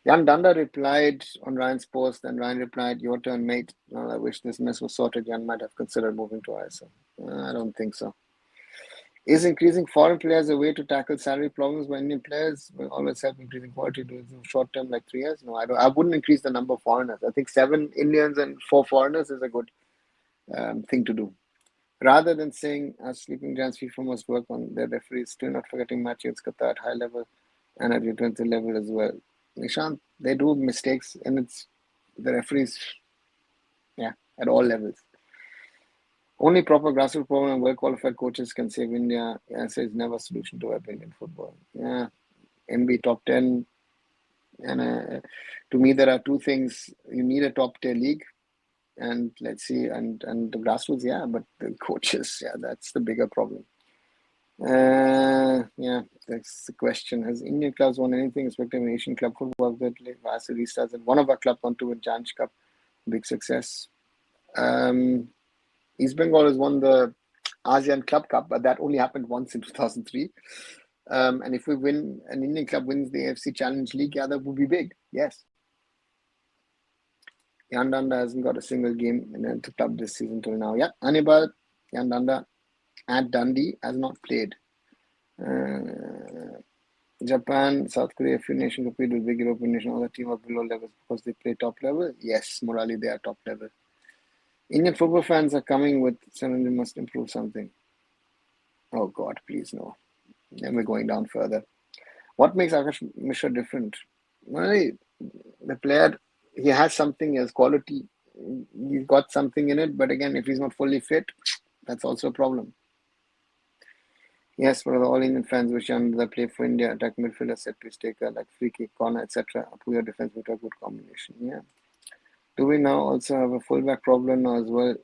Jan Danda replied on Ryan's post, and Ryan replied, "Your turn, mate. Well, I wish this mess was sorted. Jan might have considered moving to ISL." I don't think so. Is increasing foreign players a way to tackle salary problems by Indian players? Will always help increasing quality in short term, like 3 years? No, I don't. I wouldn't increase the number of foreigners. I think 7 Indians and 4 foreigners is a good thing to do. Rather than saying sleeping giants FIFA must work on their referees, still not forgetting match against Qatar at high level and at utility level as well. Nishant, they do mistakes, and it's the referees, at all levels. Only proper grassroots program and well-qualified coaches can save India. Answer is never a solution to Indian football. Yeah, MB top 10. And to me, there are two things. You need a top-tier league, and let's see, and the grassroots, but the coaches, that's the bigger problem. That's the question. Has Indian clubs won anything, respective Asian club football that Vasa restarts? And one of our clubs won to win Janj Cup, big success. East Bengal has won the ASEAN Club Cup, but that only happened once in 2003. And if we win, an Indian club wins the AFC Challenge League, that would be big. Yes. Jan Danda hasn't got a single game in the club this season till now. Yeah, Anibal, Jan Danda at Dundee has not played. Japan, South Korea, few nations compete with big European nations. Other teams are below levels because they play top level. Yes, morally they are top level. Indian football fans are coming with saying they must improve something. Oh God, please no. Then we're going down further. What makes Akash Mishra different? Well, the player, he has something, he has quality. He's got something in it, but again, if he's not fully fit, that's also a problem. Yes, for the all Indian fans which that play for India, attack midfielder, set piece taker, like free kick, corner, etc. Poor defense with a good combination. Yeah. Do we now also have a fullback problem now as well?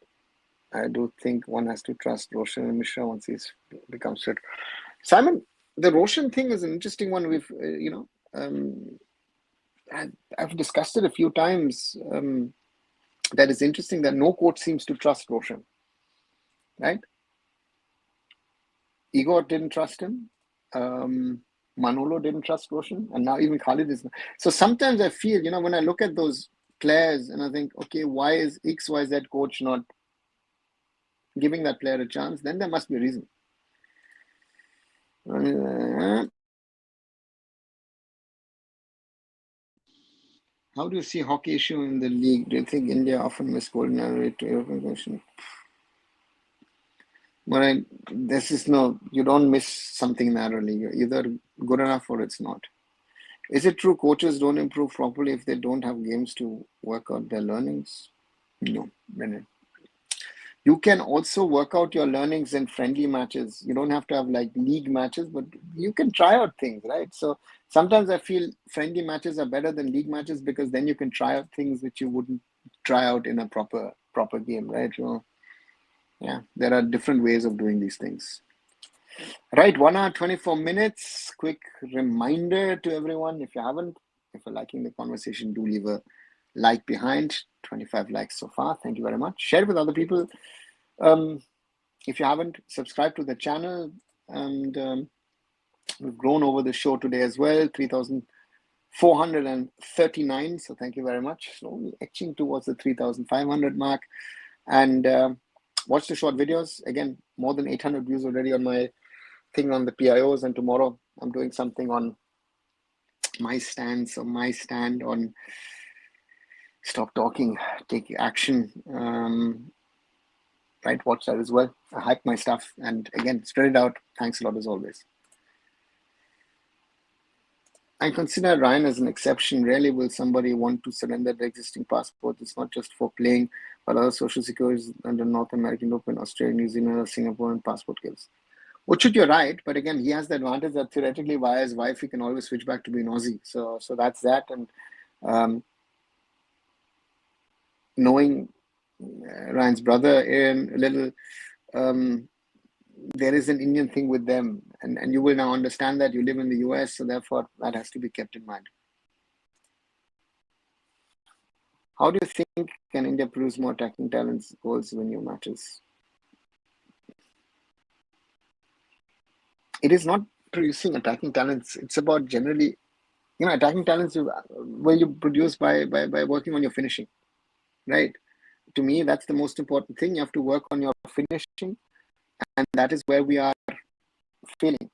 I do think one has to trust Roshan and Mishra once he's becomes fit. Simon, the Roshan thing is an interesting one. We've, I've discussed it a few times. That is interesting that no coach seems to trust Roshan, right? Igor didn't trust him. Manolo didn't trust Roshan, and now even Khalid is. So sometimes I feel, when I look at those players and I think, okay, why is XYZ coach not giving that player a chance? Then there must be a reason. How do you see hockey issue in the league? Do you think India often miss golden array to European question? Well, this is you don't miss something narrowly. You're either good enough or it's not. Is it true coaches don't improve properly if they don't have games to work out their learnings? No, Brennan. You can also work out your learnings in friendly matches. You don't have to have like league matches, but you can try out things, right? So sometimes I feel friendly matches are better than league matches because then you can try out things which you wouldn't try out in a proper game, right? Yeah, there are different ways of doing these things. Right, 1 hour, 24 minutes. Quick reminder to everyone, if you're liking the conversation, do leave a like behind. 25 likes so far. Thank you very much. Share it with other people. If you haven't, subscribe to the channel. And we've grown over the show today as well, 3,439. So thank you very much. Slowly etching towards the 3,500 mark. And watch the short videos. Again, more than 800 views already on my thing on the PIOs. And tomorrow I'm doing something on my stand. So my stand on stop talking, take action. Right, watch that as well. I hype my stuff. And again, spread it out. Thanks a lot as always. I consider Ryan as an exception. Rarely will somebody want to surrender their existing passport. It's not just for playing, but other social securities under North American Open, Australia, New Zealand, or Singaporean passport gives. Which you're right, but again, he has the advantage that theoretically via his wife, he can always switch back to being Aussie. So that's that. And Knowing Ryan's brother in a little, there is an Indian thing with them, and you will now understand that you live in the US, so therefore that has to be kept in mind. How do you think can India produce more attacking talents, goals, win your matches? It is not producing attacking talents. It's about generally, attacking talents you produce by working on your finishing, right? To me, that's the most important thing. You have to work on your finishing, and that is where we are failing.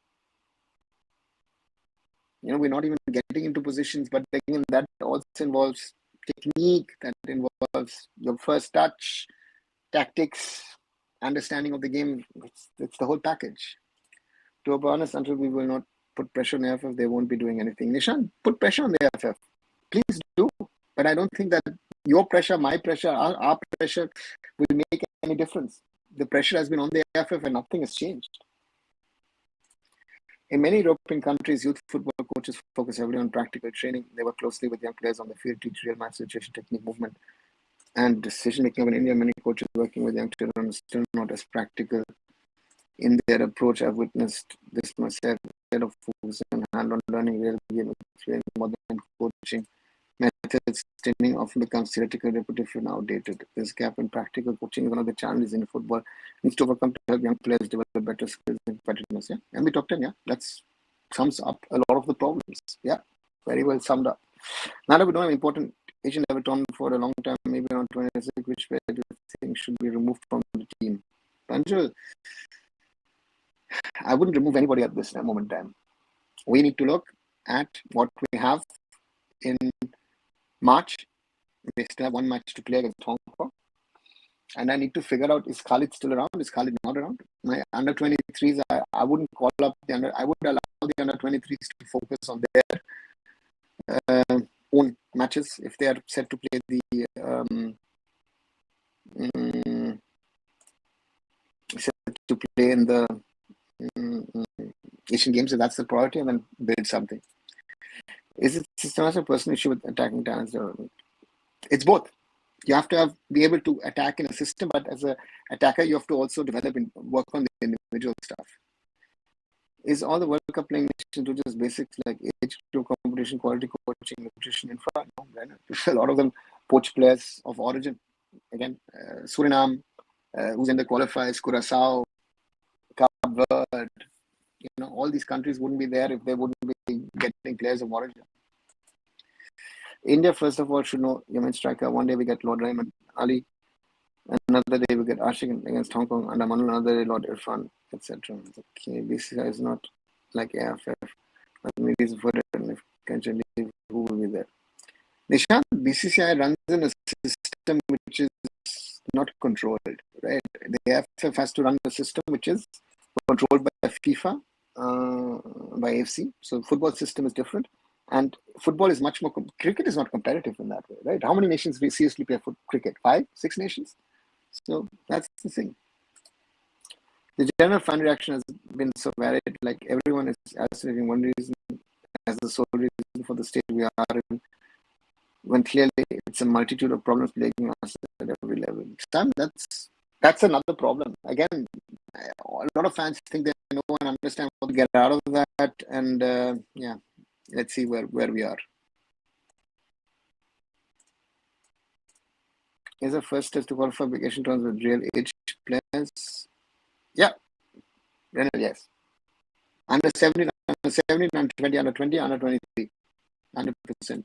We're not even getting into positions, but again, that also involves technique, that involves your first touch, tactics, understanding of the game. It's the whole package. To be honest, until we will not put pressure on the AIFF, they won't be doing anything. Nishan, put pressure on the AIFF. Please do. But I don't think that your pressure, my pressure, our pressure will make any difference. The pressure has been on the AIFF and nothing has changed. In many European countries, youth football coaches focus heavily on practical training. They work closely with young players on the field, teach real match situation, technique, movement, and decision-making. In India, many coaches working with young children are still not as practical in their approach. I've witnessed this myself. Instead of focusing on hand-on learning, real game experience, more than coaching methods, training often becomes theoretical, repetitive, and outdated. This gap in practical coaching is one of the challenges in football. Needs to overcome to help young players develop better skills and competitiveness. Yeah, and we top 10. Yeah, that sums up a lot of the problems. Yeah, very well summed up. Now that we don't have important Asian level tournament for a long time, maybe around 26, which player do you think should be removed from the team? Panjal, I wouldn't remove anybody at this moment in time. We need to look at what we have in March. We still have one match to play against Hong Kong. And I need to figure out, is Khalid still around? Is Khalid not around? My under 23s, I wouldn't call up I would allow the under 23s to focus on their own matches if they are set to play the in the Asian Games. If that's the priority, and then build something. Is it systematic personal issue with attacking talents? It's both. You have to be able to attack in a system, but as an attacker, you have to also develop and work on the individual stuff. Is all the World Cup playing nations do just basics like age to competition, quality coaching, nutrition, infra? No, a lot of them poach players of origin. Again, Suriname, who's in the qualifiers, Curaçao, Cape Verde, all these countries wouldn't be there if they wouldn't be getting players of origin. India, first of all, should know Yemen striker. One day we get Lord Raymond Ali. Another day we get Ashik against Hong Kong. And another day Lord Irfan, etc. Okay, BCCI is not like AIFF. But maybe it's for it. And if can leave, who will be there? Nishant, BCCI runs in a system which is not controlled, right? The AIFF has to run a system which is controlled by FIFA, by AFC. So football system is different. And football is much more, cricket is not competitive in that way, right? How many nations we seriously play for cricket? 5, 6 nations? So that's the thing. The general fan reaction has been so varied, like everyone is isolating one reason as the sole reason for the state we are in, when clearly it's a multitude of problems plaguing us at every level. Sam, that's another problem. Again, a lot of fans think they know and understand how to get out of that, and yeah. Let's see where we are. Is the first test to qualify big Asian tournaments with real age players? Yeah. Yes. Under 17, under 20, under 20, under 23. 100%.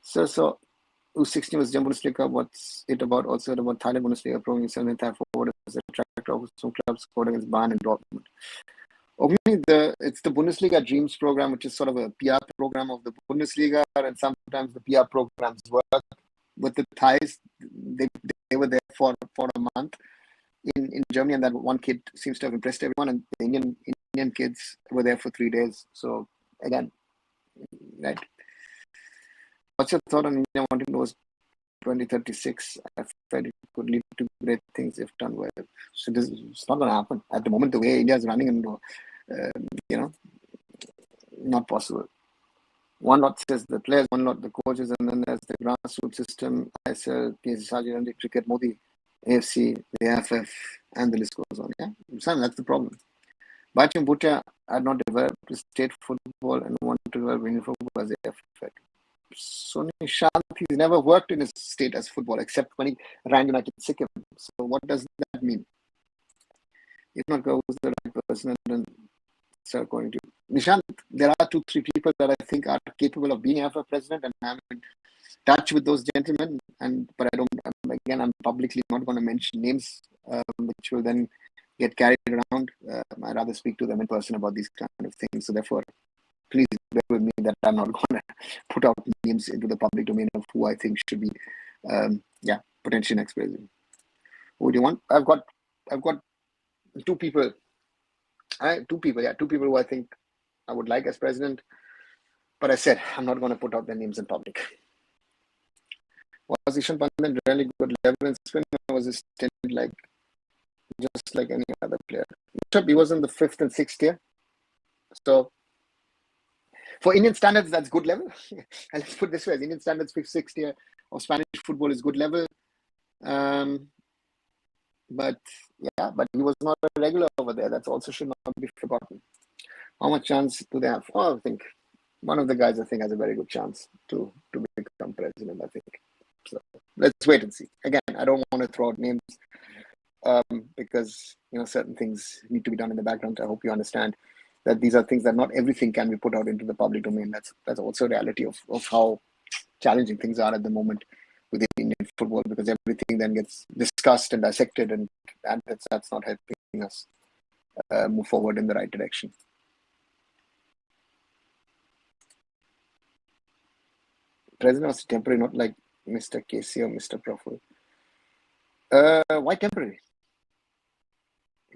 So U16 was Jumbo Bundesliga. What's it about? Also about Thailand Bundesliga, proving 7th forward as a track of some clubs scored against Bayern and Dortmund. It's the Bundesliga Dreams program, which is sort of a PR program of the Bundesliga, and sometimes the PR programs work. With the Thais, they were there for a month in Germany, and that one kid seems to have impressed everyone, and the Indian kids were there for 3 days. So again, right. What's your thought on India wanting those 2036? I felt it could lead to great things if done well. So it's not going to happen at the moment. The way India is running, and not possible. One lot says the players, one lot the coaches, and then there's the grassroots system, ISL, KC Cricket, Modi, AFC, the AIFF, and the list goes on. Yeah, that's the problem. Bacham Bhutia had not developed state football and wanted to develop Indian football as AIFF. So Nishant, he's never worked in his state as football except when he ran United Sikkim. So what does that mean? If not go with the right person, then start going to Nishant. There are 2-3 people that I think are capable of being AIFF president, and I'm in touch with those gentlemen. But I don't. Again, I'm publicly not going to mention names, which will then get carried around. I'd rather speak to them in person about these kind of things. So therefore, please bear with me that I'm not going to put out names into the public domain of who I think should be, potentially next president. Who do you want? I've got two people. Two people who I think I would like as president. But I said I'm not going to put out their names in public. Was Ishan Pandan really good level in spin, or was this like just like any other player? He was in the 5th and 6th tier. So for Indian standards, that's good level. And let's put it this way: as Indian standards, 5th, 6th tier of Spanish football is good level. But he was not a regular over there. That also should not be forgotten. How much chance do they have? Oh, I think one of the guys has a very good chance to become president, I think. So let's wait and see. Again, I don't want to throw out names because certain things need to be done in the background. I hope you understand that these are things that not everything can be put out into the public domain. That's also a reality of how challenging things are at the moment within Indian football, because everything then gets discussed and dissected, and that's not helping us move forward in the right direction. President was temporary, not like Mr. Casey or Mr. Praful. Why temporary?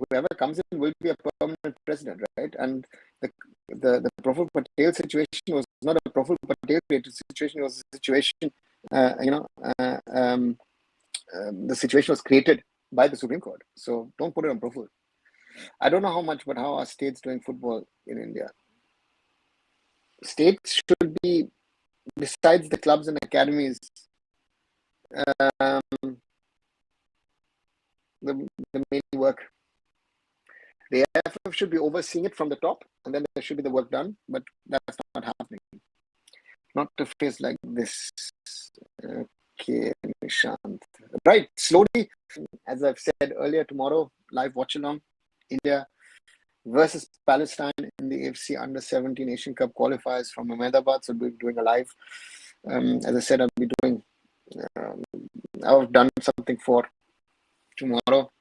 Whoever comes in will be a permanent president, right? And the Praful Patel situation was not a Praful Patel created situation. It was a situation, the situation was created by the Supreme Court. So don't put it on Praful. I don't know how much, but how are states doing football in India? States should be, besides the clubs and academies, the main work. The AIFF should be overseeing it from the top, and then there should be the work done, but that's not happening. Not to face like this. Okay, Nishant. Right, slowly, as I've said earlier, tomorrow, live watch along, India versus Palestine in the AFC Under-17 Asian Cup qualifiers from Ahmedabad. So we'll be doing a live. As I said, I'll be doing, I've done something for tomorrow.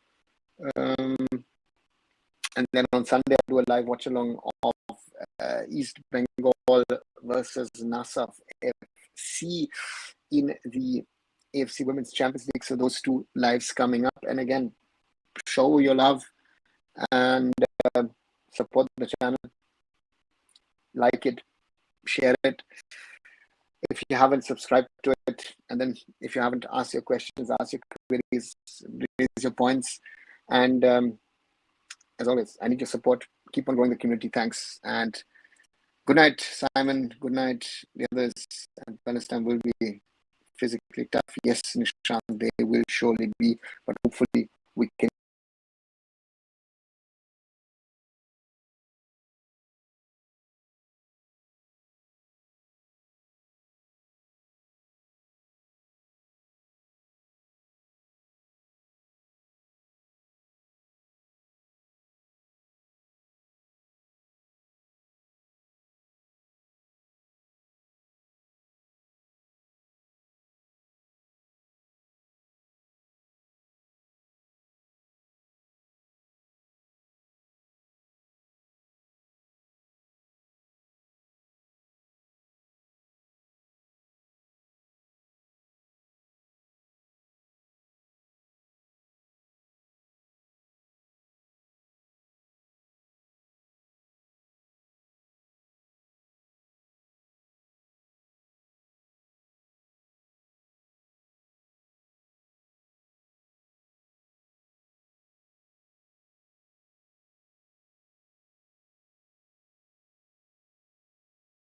And then on Sunday, I'll do a live watch along of East Bengal versus NASAF FC in the AFC Women's Champions League. So those two lives coming up. And again, show your love and support the channel. Like it, share it. If you haven't subscribed to it, and then if you haven't asked your questions, ask your queries, raise your points. And as always, I need your support. Keep on growing the community. Thanks. And good night, Simon. Good night, the others. And Palestine will be physically tough. Yes, Nishant, they will surely be. But hopefully we can